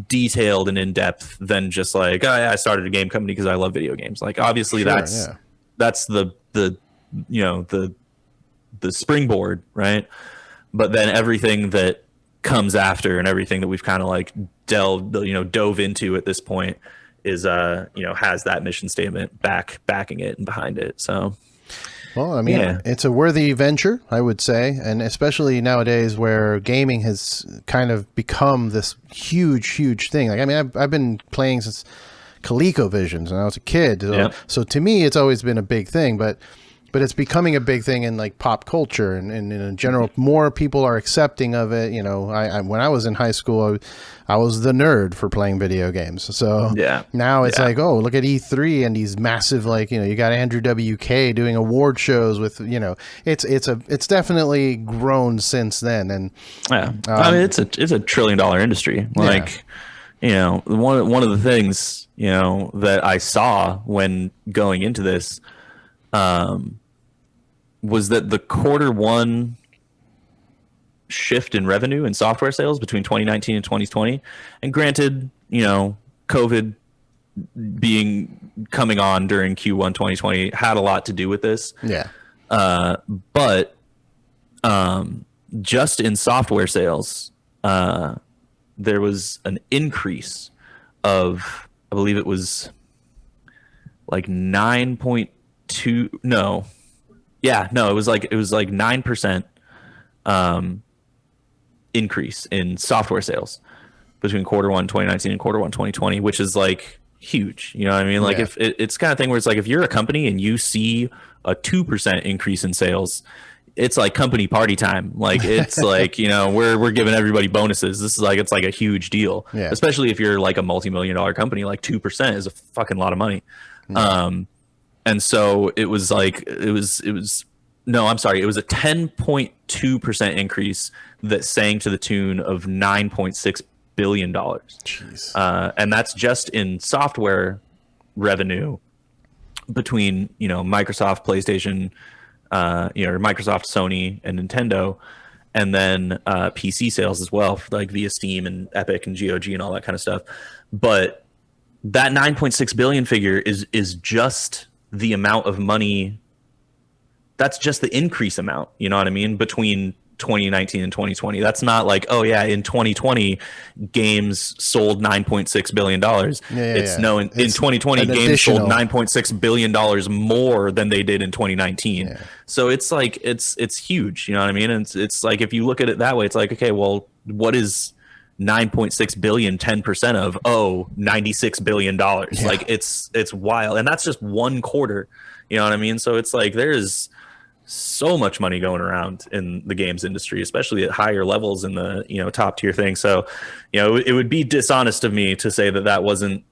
detailed and in depth than just like, oh, yeah, I started a game company because I love video games. Like, obviously, sure, that's the springboard, right? But then everything that comes after and everything that we've kind of like dove into at this point is has that mission statement backing it and behind it. So, well, I mean, It's a worthy venture, I would say, and especially nowadays where gaming has kind of become this huge thing. Like, I mean, I've been playing since ColecoVisions when I was a kid, so to me it's always been a big thing, but it's becoming a big thing in like pop culture and in general. More people are accepting of it. I when I was in high school, I was the nerd for playing video games. So now it's like, oh, look at E3 and these massive, like, you got Andrew WK doing award shows with, it's definitely grown since then. And I mean, it's a $1 trillion industry. Like, one of the things, that I saw when going into this, was that the Q1 shift in revenue and software sales between 2019 and 2020, and granted, COVID coming on during Q1 2020 had a lot to do with this. But just in software sales, there was an increase of, I believe it was like 9.2. It was like 9% increase in software sales between Q1 2019 and Q1 2020, which is like huge. You know what I mean? Like, if it's kind of thing where it's like, if you're a company and you see a 2% increase in sales, it's like company party time. Like, it's like, we're giving everybody bonuses. This is like, it's like a huge deal, especially if you're like a multi-million-dollar company. Like, 2% is a fucking lot of money. And so it was like, it was a 10.2% increase that sang to the tune of $9.6 billion. Jeez. And that's just in software revenue between, Microsoft, PlayStation, or Microsoft, Sony, and Nintendo, and then PC sales as well, like via Steam and Epic and GOG and all that kind of stuff. But that 9.6 billion figure is just the amount of money. That's just the increase amount, you know what I mean, between 2019 and 2020. That's not like, oh yeah, in 2020 games sold $9.6 billion. In 2020 games sold $9.6 billion more than they did in 2019. So it's like, it's huge, you know what I mean? And it's like, if you look at it that way, it's like, okay, well, what is 9.6 billion 10% of $96 billion? Like, it's wild. And that's just one quarter, you know what I mean? So it's like, there's so much money going around in the games industry, especially at higher levels in the, top tier thing. So, it would be dishonest of me to say that wasn't,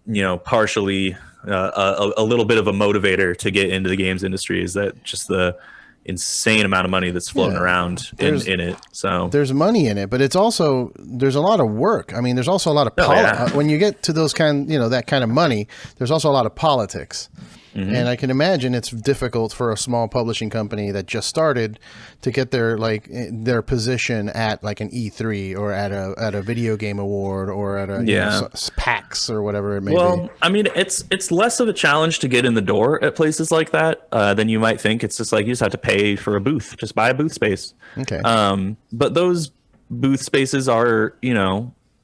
partially a little bit of a motivator to get into the games industry, is that just the insane amount of money that's floating around in it. So there's money in it, but it's also, there's a lot of work. I mean, there's also a lot of when you get to those that kind of money, there's also a lot of politics. Mm-hmm. And I can imagine it's difficult for a small publishing company that just started to get their position at like an E3 or at a video game award or at a PAX or whatever it may be. Well, I mean, it's less of a challenge to get in the door at places like that than you might think. It's just like you just have to pay for a booth, just buy a booth space. Okay. But those booth spaces are,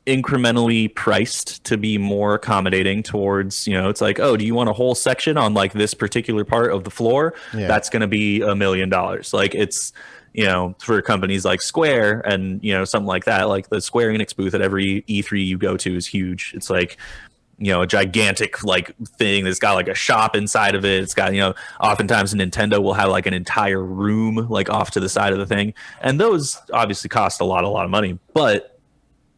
incrementally priced to be more accommodating towards, it's like, oh, do you want a whole section on like this particular part of the floor? Yeah. That's going to be $1 million. Like it's, for companies like Square and, something like that, like the Square Enix booth at every E3 you go to is huge. It's like, a gigantic like thing that's got like a shop inside of it. It's got, oftentimes Nintendo will have like an entire room like off to the side of the thing. And those obviously cost a lot of money, but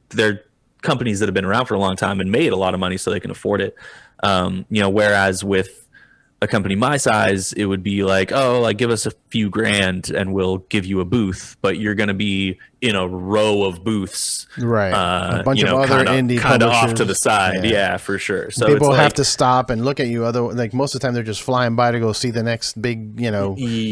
they're companies that have been around for a long time and made a lot of money so they can afford it. Whereas with a company my size, it would be like, oh, like give us a few grand and we'll give you a booth, but you're going to be in a row of booths, right? A bunch of other indie kind of off to the side, yeah, for sure. So people have to stop and look at you. Like most of the time, they're just flying by to go see the next big,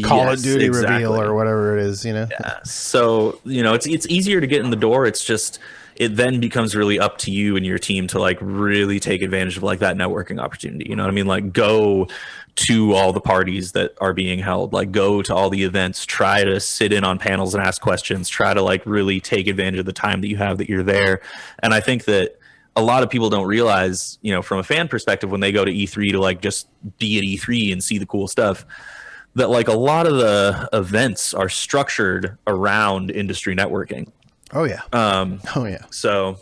Call of Duty reveal or whatever it is, Yeah. So it's easier to get in the door. It's just, it then becomes really up to you and your team to like really take advantage of like that networking opportunity. You know what I mean? Like go to all the parties that are being held, like go to all the events, try to sit in on panels and ask questions, try to like really take advantage of the time that you have that you're there. And I think that a lot of people don't realize, from a fan perspective, when they go to E3 to like just be at E3 and see the cool stuff, that like a lot of the events are structured around industry networking. Oh yeah. So,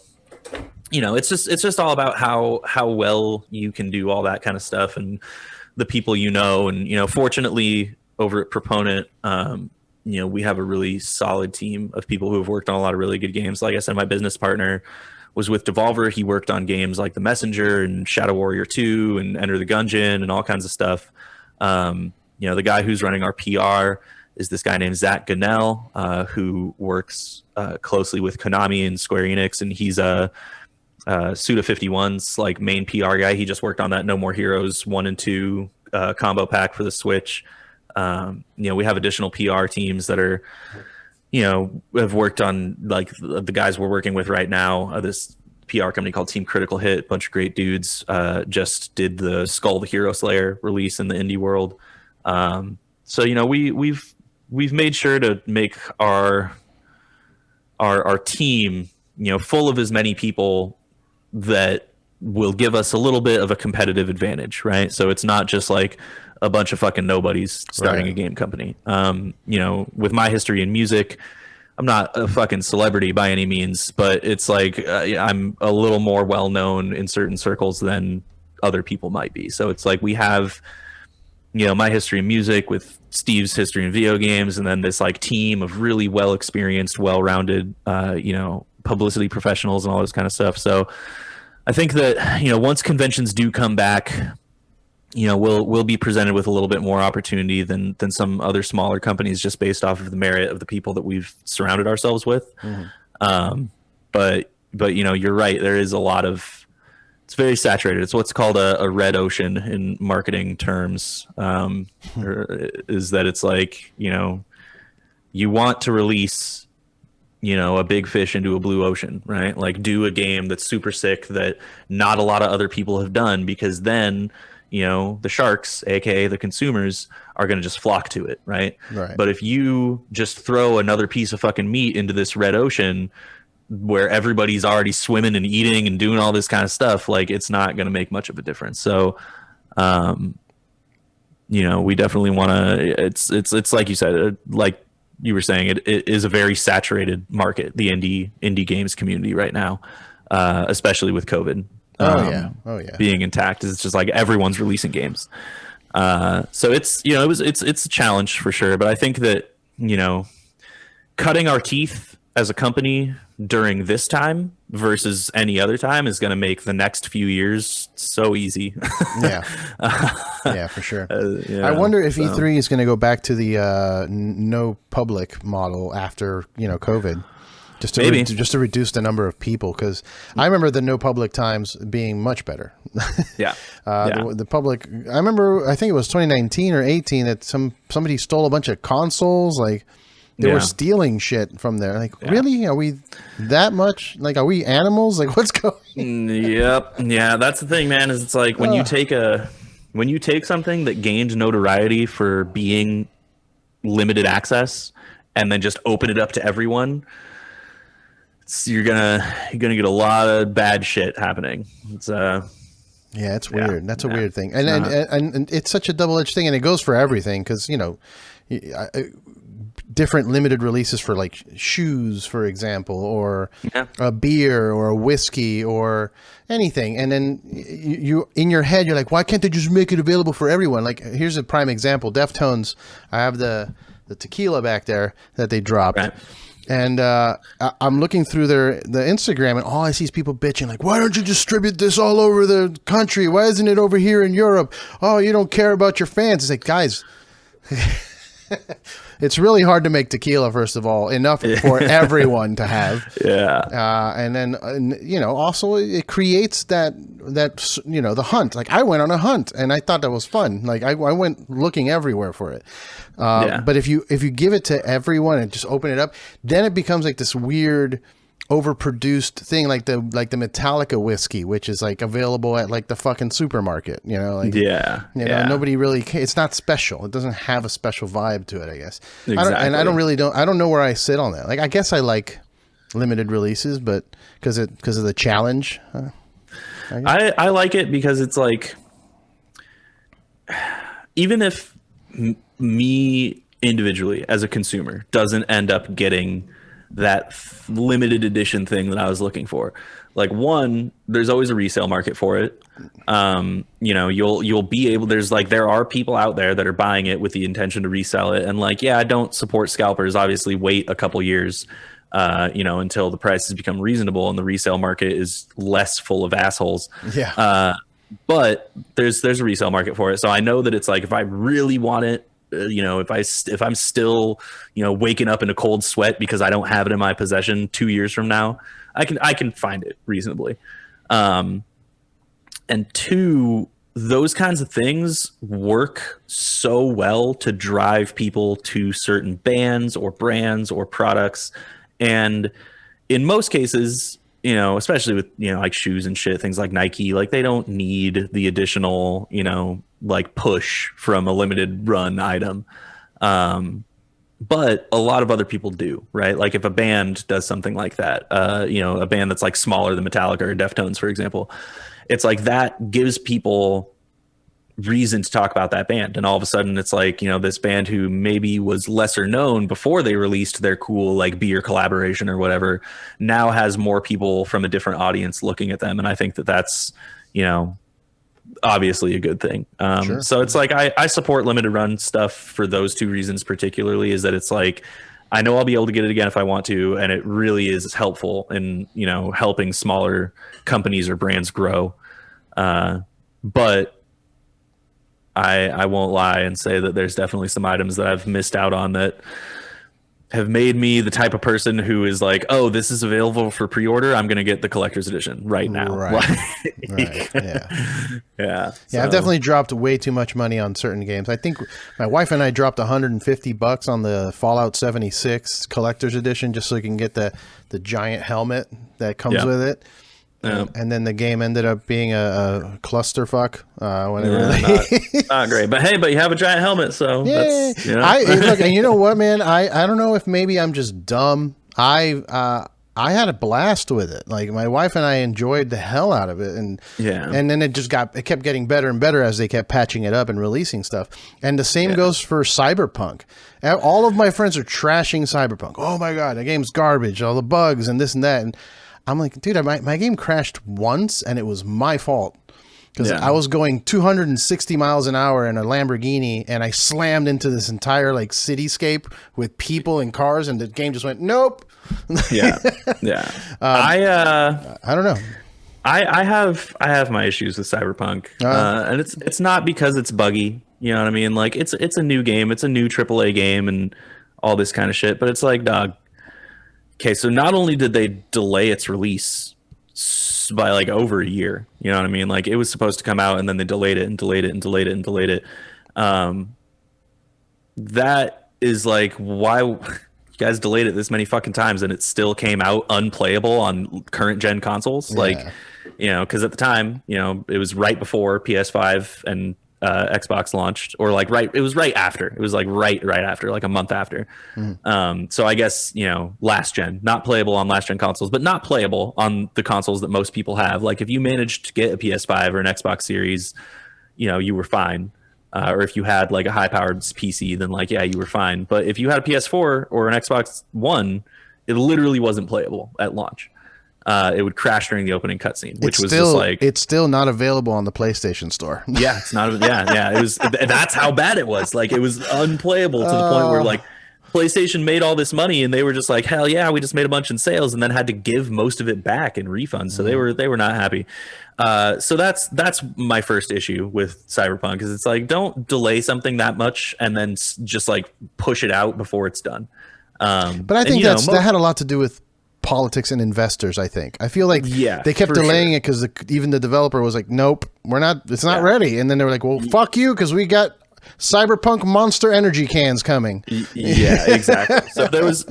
it's just all about how well you can do all that kind of stuff and the people, and, fortunately over at Proponent, we have a really solid team of people who have worked on a lot of really good games. Like I said, my business partner was with Devolver. He worked on games like The Messenger and Shadow Warrior 2 and Enter the Gungeon and all kinds of stuff. The guy who's running our PR is this guy named Zach Gunnell, who works closely with Konami and Square Enix, and he's a Suda51's like main PR guy. He just worked on that No More Heroes 1 and 2 combo pack for the Switch. We have additional PR teams that are, have worked on like the guys we're working with right now. This PR company called Team Critical Hit, a bunch of great dudes, just did the Skull the Hero Slayer release in the indie world. So we've made sure to make our team, full of as many people that will give us a little bit of a competitive advantage, right? So it's not just like a bunch of fucking nobodies starting a game company. With my history in music, I'm not a fucking celebrity by any means, but it's like I'm a little more well known in certain circles than other people might be. So it's like we have, my history in music with Steve's history in video games, and then this like team of really well experienced, well-rounded, publicity professionals and all this kind of stuff. So I think that, once conventions do come back, we'll be presented with a little bit more opportunity than some other smaller companies, just based off of the merit of the people that we've surrounded ourselves with. Mm-hmm. But you're right. There is a lot of, it's very saturated. It's what's called a red ocean in marketing terms. Is that it's like, you want to release, a big fish into a blue ocean, right? Like do a game that's super sick that not a lot of other people have done, because then, the sharks, aka the consumers, are going to just flock to it, right? But if you just throw another piece of fucking meat into this red ocean where everybody's already swimming and eating and doing all this kind of stuff, like it's not going to make much of a difference. So, we definitely want to, it's like you said, like you were saying, it is a very saturated market, the indie games community right now, especially with COVID. Being intact, it's just like everyone's releasing games. So it's, it's a challenge for sure. But I think that, cutting our teeth as a company during this time versus any other time is going to make the next few years so easy. Yeah. Yeah, for sure. I wonder if E3 is going to go back to the no public model after, COVID. Just to reduce the number of people, because I remember the no public times being much better. Yeah. The public. I remember. I think it was 2019 or 18 that somebody stole a bunch of consoles. Like they were stealing shit from there. Like really? Are we that much? Like are we animals? Like what's going? Yep. Yeah. That's the thing, man. Is it's like when you take something that gained notoriety for being limited access and then just open it up to everyone. You're gonna get a lot of bad shit happening. It's it's weird. That's a weird thing, and it's such a double-edged thing, and it goes for everything because different limited releases for like shoes, for example, or a beer or a whiskey or anything, and then you in your head you're like, why can't they just make it available for everyone? Like here's a prime example: Deftones. I have the tequila back there that they dropped. Right. And I'm looking through the Instagram, and all I see is people bitching, like, why don't you distribute this all over the country? Why isn't it over here in Europe? Oh, you don't care about your fans. It's like, guys, it's really hard to make tequila, first of all, enough for everyone to have. Yeah. And then, also it creates that the hunt. Like I went on a hunt, and I thought that was fun. Like I went looking everywhere for it. But if you give it to everyone and just open it up, then it becomes like this weird overproduced thing, like the Metallica whiskey, which is like available at like the fucking supermarket, nobody really cares. It's not special. It doesn't have a special vibe to it, I guess. Exactly. I don't know where I sit on that. Like, I guess I like limited releases, but because of the challenge. I like it because it's like, even if me individually as a consumer doesn't end up getting that limited edition thing that I was looking for, like, one, there's always a resale market for it. You'll be able, there are people out there that are buying it with the intention to resell it. And like, I don't support scalpers. Obviously wait a couple years, until the prices become reasonable and the resale market is less full of assholes. Yeah. But there's a resale market for it. So I know that it's like, if I really want it, if I'm still, waking up in a cold sweat because I don't have it in my possession 2 years from now, I can find it reasonably. And two, those kinds of things work so well to drive people to certain bands or brands or products. And in most cases, especially with, like shoes and shit, things like Nike, like they don't need the additional, like push from a limited run item. But a lot of other people do, right? Like if a band does something like that, a band that's like smaller than Metallica or Deftones, for example, it's like that gives people reason to talk about that band. And all of a sudden it's like, this band who maybe was lesser known before they released their cool like beer collaboration or whatever, now has more people from a different audience looking at them. And I think that that's, obviously a good thing. Sure. So it's like, I support limited run stuff for those two reasons particularly, is that it's like, I know I'll be able to get it again if I want to. And it really is helpful in, helping smaller companies or brands grow. But I won't lie and say that there's definitely some items that I've missed out on that have made me the type of person who is like, oh, this is available for pre-order, I'm going to get the collector's edition right now. Right. Right. Yeah. So. I've definitely dropped way too much money on certain games. I think my wife and I dropped $150 on the Fallout 76 collector's edition just so we can get the giant helmet that comes with it. And then the game ended up being a clusterfuck when it not great. But you have a giant helmet, so that's, look, and you know what, man? I don't know if maybe I'm just dumb. I had a blast with it. Like my wife and I enjoyed the hell out of it, and then it kept getting better and better as they kept patching it up and releasing stuff. And the same goes for Cyberpunk. All of my friends are trashing Cyberpunk. Oh my god, the game's garbage. All the bugs and this and that. And I'm like, dude, my game crashed once and it was my fault. because I was going 260 miles an hour in a Lamborghini, and I slammed into this entire like cityscape with people and cars, and the game just went nope. Yeah. I don't know. I have my issues with Cyberpunk, and it's not because it's buggy. You know what I mean? Like it's a new game, it's a new AAA game, and all this kind of shit. But it's like, dog. Okay, so not only did they delay its release by like over a year, you know what I mean? Like it was supposed to come out, and then they delayed it and delayed it and delayed it and delayed it. That is like, why you guys delayed it this many fucking times, and it still came out unplayable on current gen consoles. Yeah. Like, you know, because at the time, you know, it was right before PS5 and Xbox launched, or like it was right after. It was like right after, like a month after. So I guess, you know, last gen, not playable on last gen consoles, but not playable on the consoles that most people have. Like if you managed to get a PS5 or an Xbox Series, you know, you were fine. Or if you had like a high powered PC, then like, yeah, you were fine. But if you had a PS4 or an Xbox One, it literally wasn't playable at launch. It would crash during the opening cutscene, which was just like, it's still not available on the PlayStation Store. Yeah, it's not. Yeah. It was. That's how bad it was. Like it was unplayable to the point where like PlayStation made all this money, and they were just like, hell yeah, we just made a bunch in sales, and then had to give most of it back in refunds. So they were not happy. So that's my first issue with Cyberpunk, is it's like, don't delay something that much and then just like push it out before it's done. But I think that had a lot to do with politics and investors. I feel like they kept delaying it because even the developer was like, nope, it's not ready, and then they were like, well, fuck you, because we got Cyberpunk Monster Energy cans coming. Yeah, exactly. So there was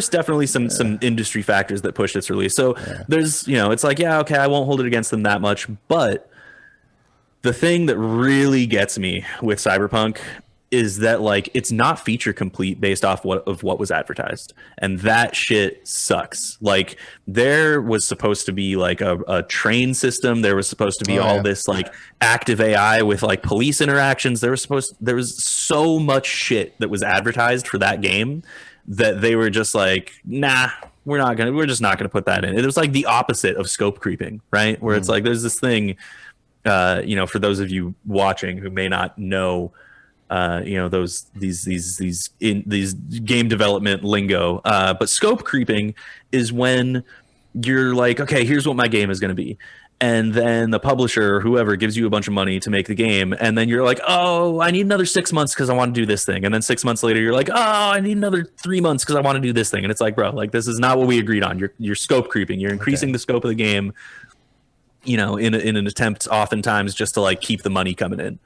definitely some industry factors that pushed its release. So there's, you know, it's like, yeah, okay, I won't hold it against them that much, but the thing that really gets me with Cyberpunk is that like it's not feature complete based off what was advertised, and that shit sucks. Like there was supposed to be like a train system, there was supposed to be this like active AI with like police interactions, there was so much shit that was advertised for that game that they were just like, nah, we're just not gonna put that in. It was like the opposite of scope creeping, right? Where it's like there's this thing, you know, for those of you watching who may not know, you know, these game development lingo, but scope creeping is when you're like, okay, here's what my game is going to be, and then the publisher or whoever gives you a bunch of money to make the game, and then you're like, oh, I need another 6 months because I want to do this thing, and then 6 months later you're like, oh, I need another 3 months because I want to do this thing, and it's like, bro, like this is not what we agreed on. You're scope creeping. You're increasing the scope of the game, you know, in an attempt oftentimes just to like keep the money coming in.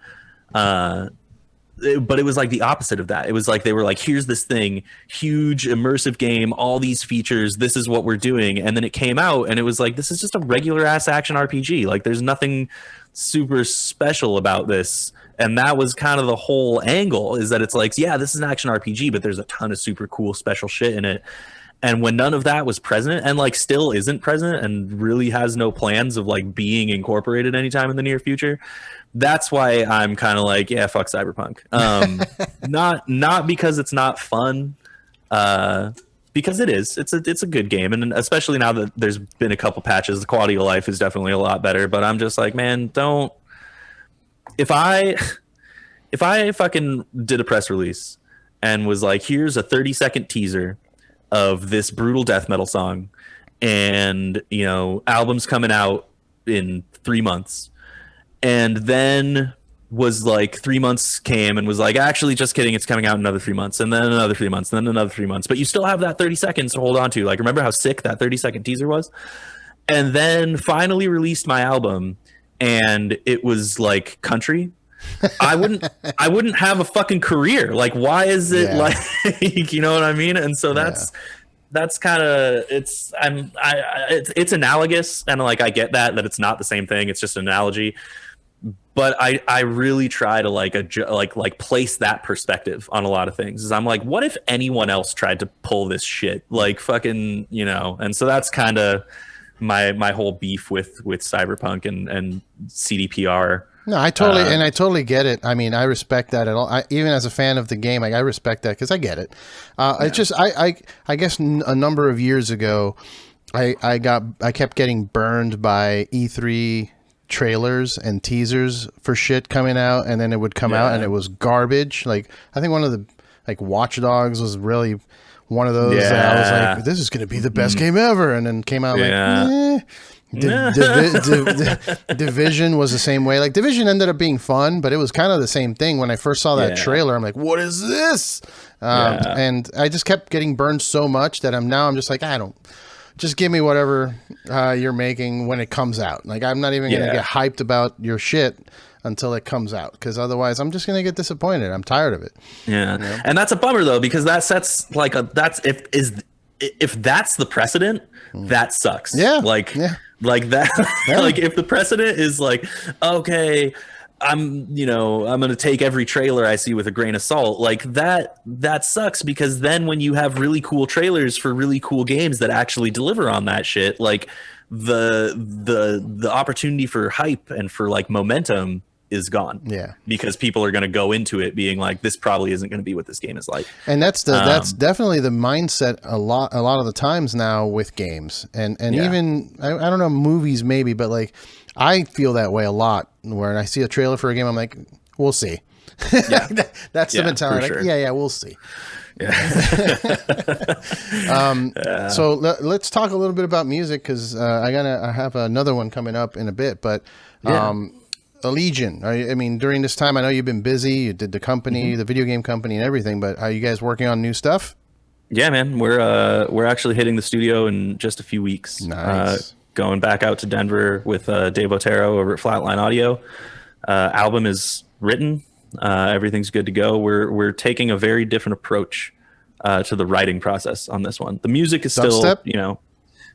But it was like the opposite of that. It was like they were like, here's this thing, huge immersive game, all these features, this is what we're doing. And then it came out and it was like, this is just a regular ass action RPG. Like there's nothing super special about this. And that was kind of the whole angle, is that it's like, yeah, this is an action RPG, but there's a ton of super cool special shit in it. And when none of that was present, and like still isn't present, and really has no plans of like being incorporated anytime in the near future, that's why I'm kind of like, yeah, fuck Cyberpunk. Not because it's not fun, because it is. It's a good game, and especially now that there's been a couple patches, the quality of life is definitely a lot better. But I'm just like, man, don't. If I fucking did a press release and was like, here's a 30-second teaser of this brutal death metal song, and you know, album's coming out in 3 months, and then was like 3 months came and was like, actually, just kidding, it's coming out in another 3 months, and then another 3 months, and then another 3 months, but you still have that 30 seconds to hold on to. Like, remember how sick that 30-second teaser was? And then finally released my album, and it was like country. I wouldn't have a fucking career. Like, why is it like, you know what I mean? And so that's kind of, it's analogous, and like I get that it's not the same thing, it's just an analogy, but I really try to like place that perspective on a lot of things. Is I'm like, what if anyone else tried to pull this shit, like fucking, you know? And so that's kind of my whole beef with Cyberpunk and CDPR. No, I totally get it. I mean, I respect that at all. Even as a fan of the game, I respect that because I get it. It's just I guess a number of years ago, I kept getting burned by E3 trailers and teasers for shit coming out, and then it would come out and it was garbage. Like I think one of the Watch Dogs was really one of those that I was like, this is going to be the best game ever, and then came out like, eh. Division was the same way. Like Division ended up being fun, but it was kind of the same thing. When I first saw that trailer, I'm like, what is this? And I just kept getting burned so much that I'm just like, just give me whatever you're making when it comes out. Like I'm not even gonna get hyped about your shit until it comes out, because otherwise I'm just gonna get disappointed. I'm tired of it. And that's a bummer though, because that sets like if that's the precedent, that sucks. Like that. Like if the precedent is like, okay, I'm going to take every trailer I see with a grain of salt, like that sucks, because then when you have really cool trailers for really cool games that actually deliver on that shit, like the opportunity for hype and for like momentum is gone. Because people are going to go into it being like, this probably isn't going to be what this game is like. And that's definitely the mindset a lot of the times now with games, and even I don't know, movies maybe, but like I feel that way a lot where I see a trailer for a game, I'm like, we'll see. That's the mentality. Like, sure. We'll see. So let's talk a little bit about music, because I have another one coming up in a bit, but Allegaeon. I mean, during this time, I know you've been busy. You did the company, the video game company, and everything. But are you guys working on new stuff? Yeah, man. We're actually hitting the studio in just a few weeks. Nice. Going back out to Denver with Dave Otero over at Flatline Audio. Album is written. Everything's good to go. We're taking a very different approach to the writing process on this one. The music is still,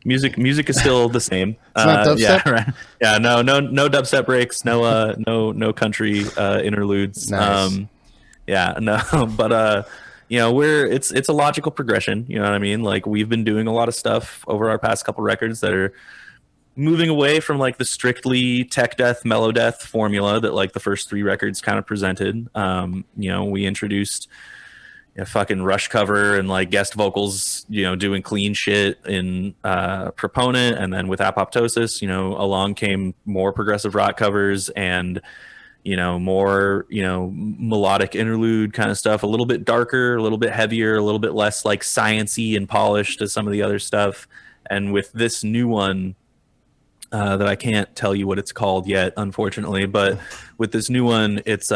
music is still the same. It's not dubstep? Right. Yeah, no dubstep breaks, no country interludes. Nice. But it's a logical progression, you know what I mean? Like we've been doing a lot of stuff over our past couple records that are moving away from like the strictly tech death, mellow death formula that like the first 3 records kind of presented. We introduced a fucking Rush cover and like guest vocals, doing clean shit in Proponent, and then with Apoptosis, along came more progressive rock covers and more melodic interlude kind of stuff, a little bit darker, a little bit heavier, a little bit less like science-y and polished as some of the other stuff. And with this new one that I can't tell you what it's called yet, unfortunately, but with this new one, it's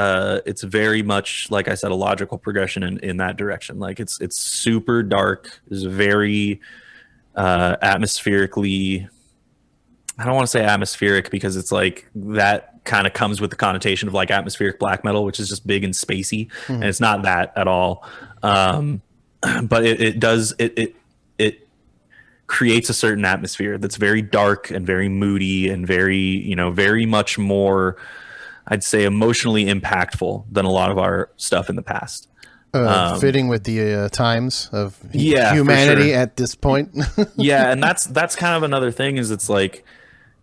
very much, like I said, a logical progression in that direction. Like it's super dark. It's very atmospherically, I don't want to say atmospheric, because it's like that kind of comes with the connotation of like atmospheric black metal, which is just big and spacey, and it's not that at all. But it creates a certain atmosphere that's very dark and very moody and very, very much more, I'd say, emotionally impactful than a lot of our stuff in the past. Fitting with the times of humanity at this point. And that's kind of another thing, is it's like,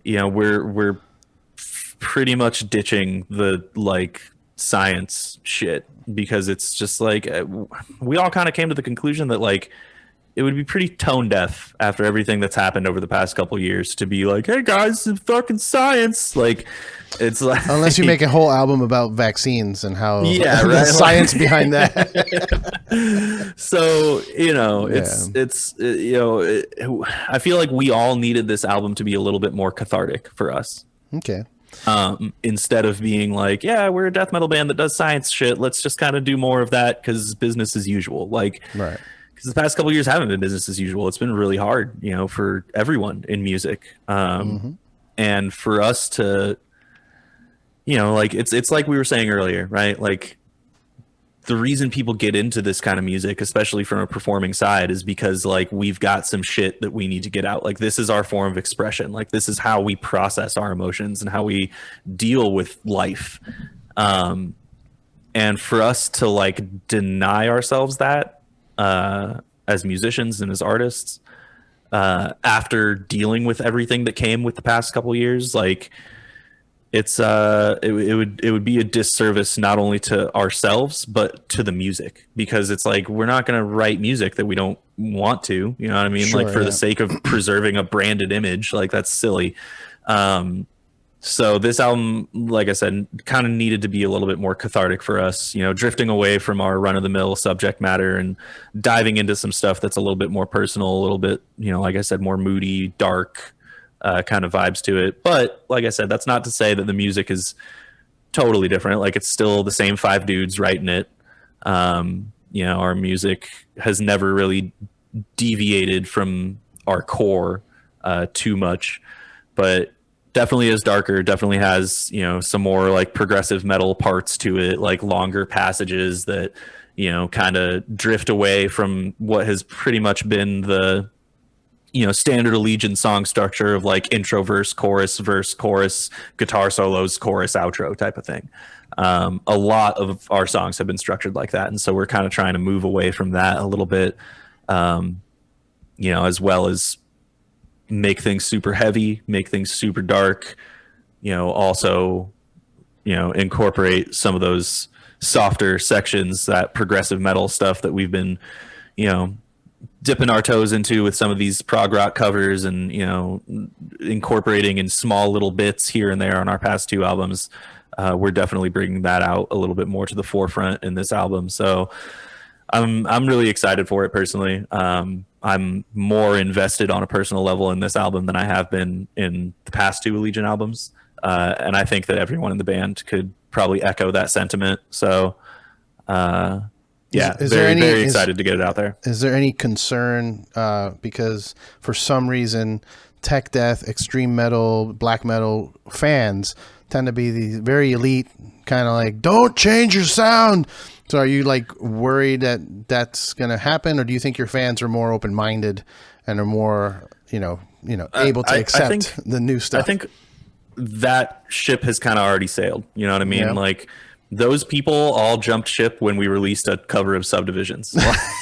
we're pretty much ditching the like science shit, because it's just like we all kind of came to the conclusion that like it would be pretty tone deaf after everything that's happened over the past couple of years to be like, hey guys, it's fucking science. Like it's like, unless you make a whole album about vaccines and how the science behind that. So I feel like we all needed this album to be a little bit more cathartic for us. Okay. Instead of being like, yeah, we're a death metal band that does science shit, let's just kind of do more of that because business as usual. Like, right. Because the past couple of years haven't been business as usual. It's been really hard, for everyone in music. And for us to, like it's like we were saying earlier, right? Like the reason people get into this kind of music, especially from a performing side, is because like we've got some shit that we need to get out. Like this is our form of expression. Like this is how we process our emotions and how we deal with life. And for us to like deny ourselves that as musicians and as artists, after dealing with everything that came with the past couple of years, like it's it would be a disservice not only to ourselves but to the music, because it's like we're not going to write music that we don't want to, you know what I mean? Sure, like for the sake of preserving a branded image, like that's silly. So this album, like I said, kind of needed to be a little bit more cathartic for us, drifting away from our run-of-the-mill subject matter and diving into some stuff that's a little bit more personal, a little bit, like I said, more moody, dark kind of vibes to it. But like I said, that's not to say that the music is totally different. Like, it's still the same 5 dudes writing it. Our music has never really deviated from our core too much, but definitely is darker, definitely has some more like progressive metal parts to it, like longer passages that kind of drift away from what has pretty much been the standard Allegiant song structure of like intro, verse, chorus, guitar solos, chorus, outro type of thing. A lot of our songs have been structured like that, and so we're kind of trying to move away from that a little bit, as well as make things super heavy, make things super dark, also, incorporate some of those softer sections, that progressive metal stuff that we've been, dipping our toes into with some of these prog rock covers and, incorporating in small little bits here and there on our past 2 albums. We're definitely bringing that out a little bit more to the forefront in this album. So I'm really excited for it personally. I'm more invested on a personal level in this album than I have been in the past 2 Allegiant albums. And I think that everyone in the band could probably echo that sentiment. So, very excited to get it out there. Is there any concern because for some reason tech death, extreme metal, black metal fans tend to be these very elite, kind of like, don't change your sound? So are you like worried that that's going to happen, or do you think your fans are more open-minded and are more, able to accept the new stuff? I think that ship has kind of already sailed. You know what I mean? Yeah. Like, those people all jumped ship when we released a cover of Subdivisions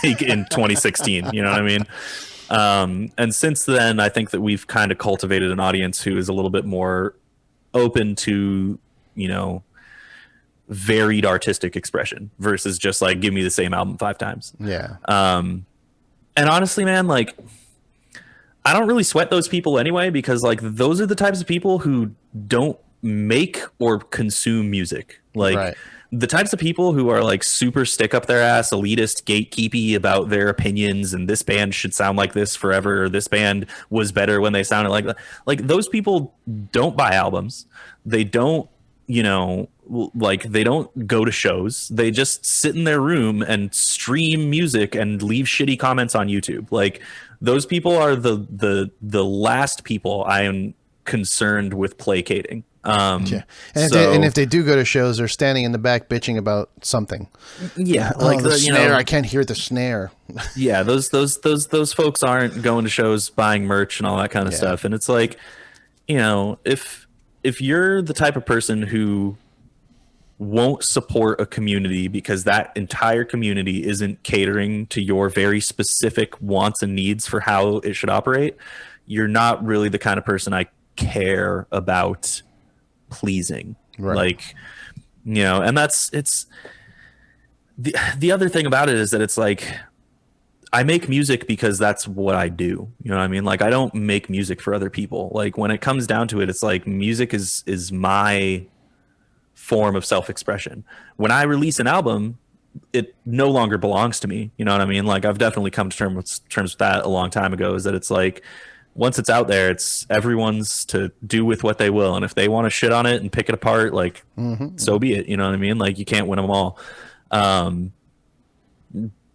like in 2016. You know what I mean? And since then, I think that we've kind of cultivated an audience who is a little bit more open to, varied artistic expression versus just like, give me the same album 5 times. Yeah. And honestly, man, like, I don't really sweat those people anyway, because like, those are the types of people who don't make or consume music. Like, right. The types of people who are like super stick up their ass, elitist, gatekeepy about their opinions, and this band should sound like this forever, or this band was better when they sounded like that. Like, those people don't buy albums. They don't, they don't go to shows. They just sit in their room and stream music and leave shitty comments on YouTube. Like, those people are the last people I am concerned with placating. Yeah. And if they do go to shows, they're standing in the back bitching about something. Yeah, like the snare. I can't hear the snare. Yeah, those folks aren't going to shows, buying merch and all that kind of stuff. And it's like, if you're the type of person who won't support a community because that entire community isn't catering to your very specific wants and needs for how it should operate, you're not really the kind of person I care about pleasing. Right. Like, and it's the other thing about it is that it's like, I make music because that's what I do. You know what I mean? Like, I don't make music for other people. Like, when it comes down to it, it's like, music is my form of self-expression. When I release an album, it no longer belongs to me. You know what I mean? Like, I've definitely come to terms with that a long time ago, is that it's like, once it's out there, it's everyone's to do with what they will. And if they want to shit on it and pick it apart, like, so be it. You know what I mean? Like, you can't win them all.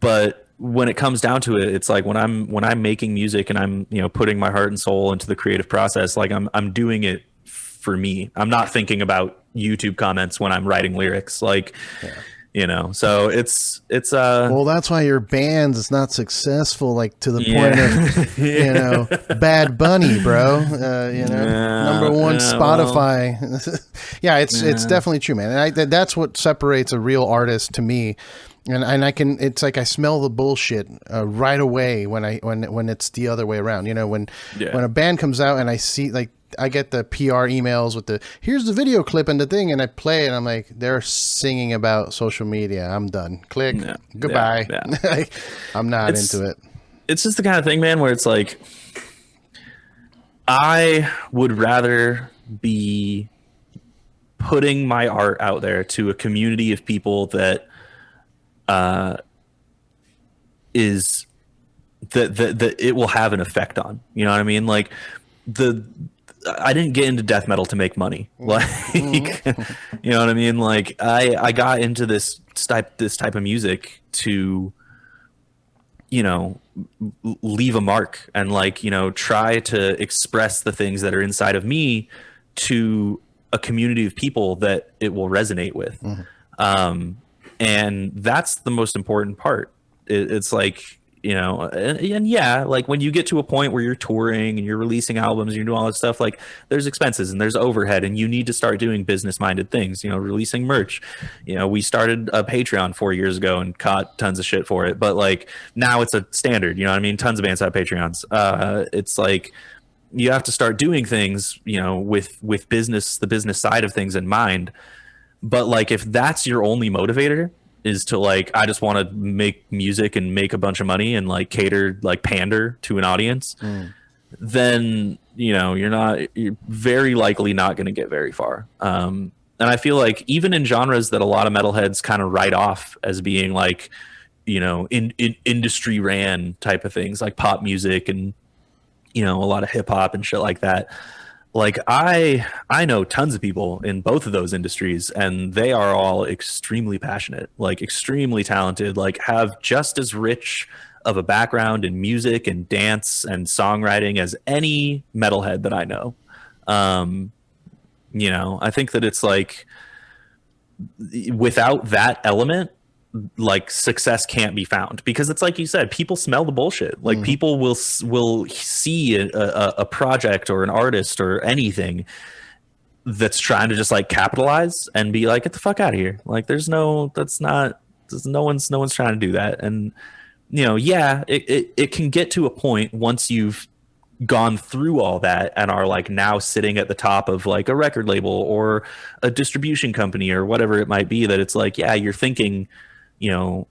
But when it comes down to it, it's like, when I'm making music and I'm, putting my heart and soul into the creative process, like, I'm doing it for me. I'm not thinking about YouTube comments when I'm writing lyrics. Like, so it's well, that's why your band is not successful, like, to the point of Bad Bunny, bro. Number 1 Spotify. It's definitely true, man. And that's what separates a real artist to me. And it's like, I smell the bullshit right away when it's the other way around. When a band comes out and I see, like, I get the PR emails with here's the video clip and the thing, and I play it and I'm like, they're singing about social media. I'm done. Click. Goodbye. I'm not into it. It's just the kind of thing, man, where it's like, I would rather be putting my art out there to a community of people that is that it will have an effect on. You know what I mean? Like I didn't get into death metal to make money. Like, you know what I mean? Like I got into this type of music to, you know, leave a mark and, like, you know, try to express the things that are inside of me to a community of people that it will resonate with. And that's the most important part. It's like, you know, and yeah, like when you get to a point where you're touring and you're releasing albums and you're doing all this stuff, like there's expenses and there's overhead, and you need to start doing business minded things, you know, releasing merch. You know, we started a Patreon 4 years ago and caught tons of shit for it, but like now it's a standard, you know what I mean? Tons of bands have Patreons. It's like you have to start doing things, you know, with business, the business side of things in mind. But like if that's your only motivator, is to like, I just want to make music and make a bunch of money and like pander to an audience, then, you know, you're very likely not going to get very far. And I feel like even in genres that a lot of metalheads kind of write off as being like, you know, in industry ran type of things, like pop music and, you know, a lot of hip hop and shit like that. Like I know tons of people in both of those industries, and they are all extremely passionate, like extremely talented, like have just as rich of a background in music and dance and songwriting as any metalhead that I know. You know, I think that it's like without that element, like success can't be found, because it's like you said, people smell the bullshit. Like people will see a project or an artist or anything that's trying to just like capitalize and be like, get the fuck out of here. Like no one's trying to do that. And, you know, yeah, it can get to a point once you've gone through all that and are like now sitting at the top of like a record label or a distribution company or whatever it might be, that it's like, yeah, you're thinking, you know,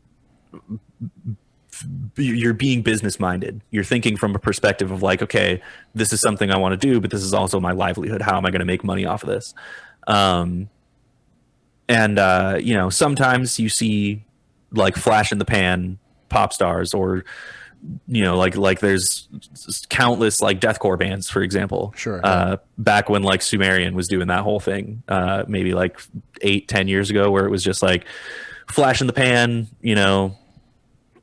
you're being business minded. You're thinking from a perspective of like, okay, this is something I want to do, but this is also my livelihood. How am I going to make money off of this? You know, sometimes you see like flash in the pan pop stars, or, you know, like there's countless like deathcore bands, for example. Sure. Back when like Sumerian was doing that whole thing, maybe like 8-10 years ago, where it was just like, flash in the pan, you know,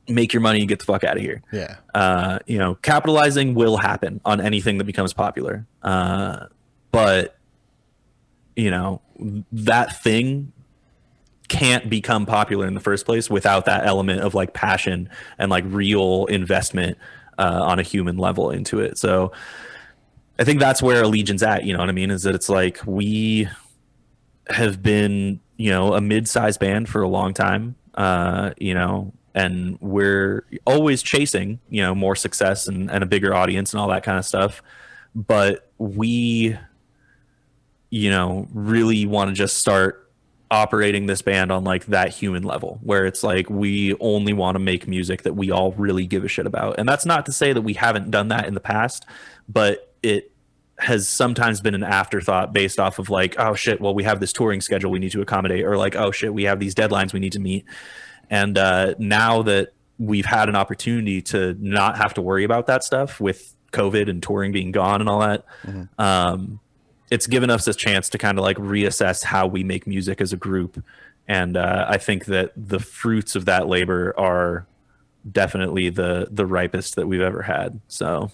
make your money and get the fuck out of here. Yeah. You know, capitalizing will happen on anything that becomes popular. But, you know, that thing can't become popular in the first place without that element of like passion and like real investment on a human level into it. So I think that's where Allegion's at, you know what I mean? Is that it's like we have been, you know, a mid-sized band for a long time, you know, and we're always chasing, you know, more success and a bigger audience and all that kind of stuff. But we, you know, really want to just start operating this band on like that human level, where it's like we only want to make music that we all really give a shit about. And that's not to say that we haven't done that in the past, but it has sometimes been an afterthought based off of like, oh shit, well, we have this touring schedule we need to accommodate, or like, oh shit, we have these deadlines we need to meet. And now that we've had an opportunity to not have to worry about that stuff with COVID and touring being gone and all that, it's given us a chance to kind of like reassess how we make music as a group. And I think that the fruits of that labor are definitely the ripest that we've ever had. So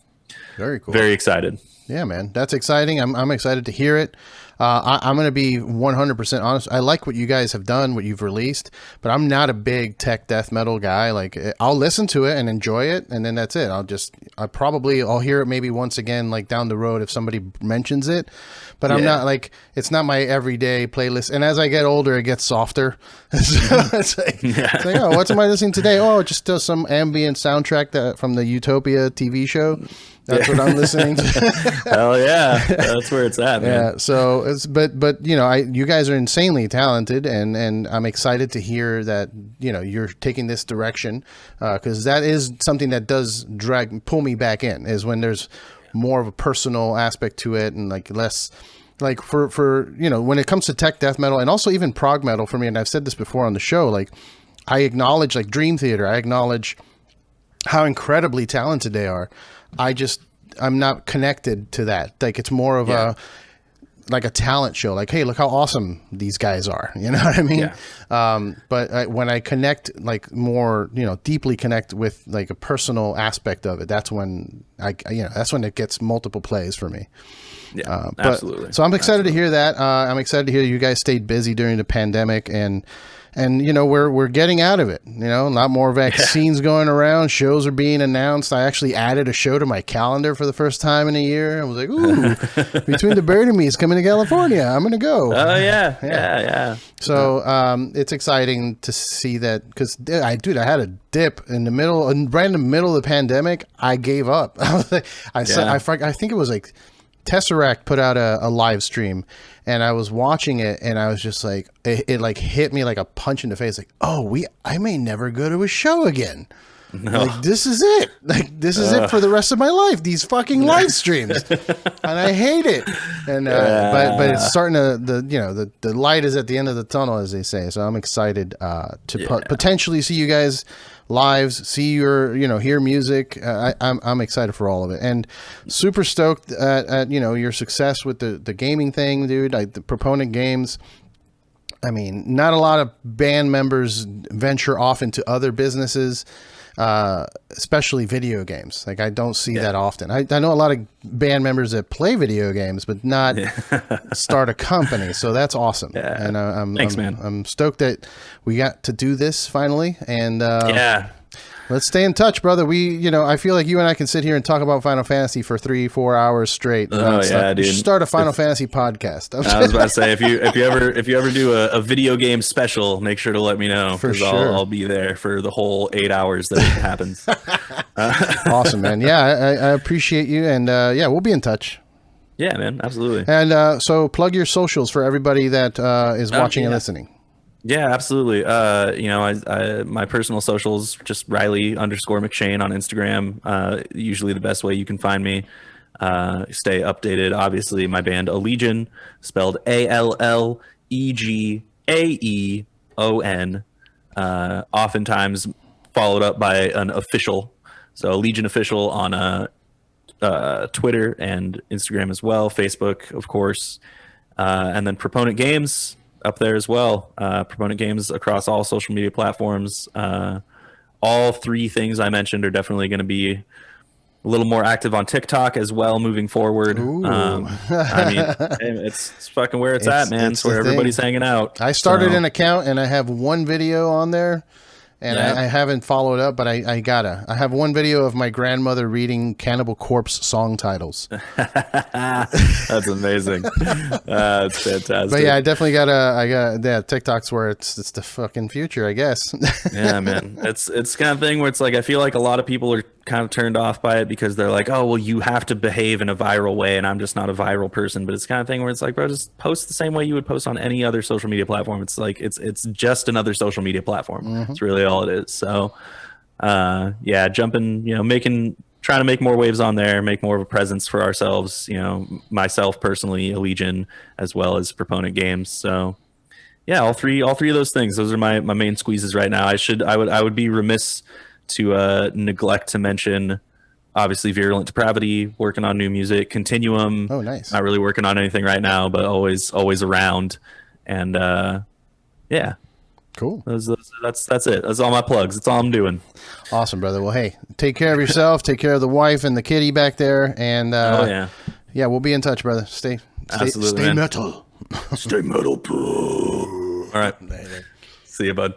very cool. Very excited. Yeah, man, that's exciting. I'm excited to hear it. I'm going to be 100% honest. I like what you guys have done, what you've released, but I'm not a big tech death metal guy. Like, I'll listen to it and enjoy it, and then that's it. I'll hear it maybe once again, like down the road if somebody mentions it. But I'm not like, it's not my everyday playlist. And as I get older, it gets softer. So it's like, oh, what am I listening to today? Oh, just some ambient soundtrack from the Utopia TV show. That's what I'm listening to. Hell yeah, that's where it's at, man. Yeah. So but you know, you guys are insanely talented, and I'm excited to hear that, you know, you're taking this direction, because that is something that does pull me back in, is when there's more of a personal aspect to it and like less like for when it comes to tech death metal and also even prog metal for me, and I've said this before on the show, like I acknowledge like Dream Theater, I acknowledge how incredibly talented they are. I'm not connected to that. Like it's more of a talent show. Like, hey, look how awesome these guys are. You know what I mean? Yeah. But when I connect, like more, deeply connect with like a personal aspect of it, that's when that's when it gets multiple plays for me. Yeah, absolutely. So I'm excited to hear that. I'm excited to hear you guys stayed busy during the pandemic and we're getting out of it. A lot more vaccines going around. Shows are being announced. I actually added a show to my calendar for the first time in a year. I was like, ooh, Between the Bird and Me is coming to California. I'm going to go. Oh, yeah. So it's exciting to see that because, I had a dip in the middle, right in the middle of the pandemic. I gave up. I was like, I think it was like Tesseract put out a live stream, and I was watching it, and I was just like, it like hit me like a punch in the face. Like, I may never go to a show again. No. Like, this is it. Like, this is it for the rest of my life. These fucking live streams, and I hate it. And but it's starting to the light is at the end of the tunnel, as they say. So I'm excited to potentially see you guys lives, see your hear music. I'm excited for all of it, and super stoked at your success with the gaming thing, dude. The Proponent Games. I mean, not a lot of band members venture off into other businesses, especially video games. Like I don't see that often. I know a lot of band members that play video games, but not start a company. So that's awesome. Yeah. And thanks, man. I'm stoked that we got to do this finally. And let's stay in touch, brother. I feel like you and I can sit here and talk about Final Fantasy for 3-4 hours straight. Oh yeah, dude. You should start a Final Fantasy podcast. I was about to say, if you ever do a video game special, make sure to let me know, because I'll be there for the whole 8 hours that it happens. Awesome, man. Yeah, I appreciate you, and we'll be in touch. Yeah, man, absolutely. And so plug your socials for everybody that is watching and listening. Yeah, absolutely. My personal socials, just Riley _McShane on Instagram. Usually the best way you can find me. Stay updated. Obviously, my band Allegaeon, spelled Allegaeon. Oftentimes followed up by an official. So Allegaeon official on Twitter and Instagram as well. Facebook, of course. And then Proponent Games up there as well. Proponent Games across all social media platforms. All three things I mentioned are definitely going to be a little more active on TikTok as well moving forward. It's fucking where it's at, man. It's where everybody's hanging out. I started an account and I have one video on there. And I haven't followed up, but I gotta. I have one video of my grandmother reading Cannibal Corpse song titles. That's amazing. That's fantastic. But yeah, I definitely gotta. TikTok's where it's the fucking future, I guess. Yeah, man. It's kind of thing where it's like I feel like a lot of people are kind of turned off by it because they're like, oh, well, you have to behave in a viral way, and I'm just not a viral person. But it's kind of thing where it's like, bro, just post the same way you would post on any other social media platform. It's like it's just another social media platform. Mm-hmm. It's really all it is. So jumping, trying to make more waves on there, make more of a presence for ourselves, myself personally, Allegaeon, as well as Proponent Games. So yeah, all three of those things, those are my main squeezes right now. I would be remiss to neglect to mention, obviously, Virulent Depravity, working on new music. Continuum, oh nice, not really working on anything right now, but always around. And cool. That's it. That's all my plugs. That's all I'm doing. Awesome, brother. Well, hey, take care of yourself. Take care of the wife and the kitty back there. And we'll be in touch, brother. Stay Absolutely, metal. Stay metal. All right. See you, bud.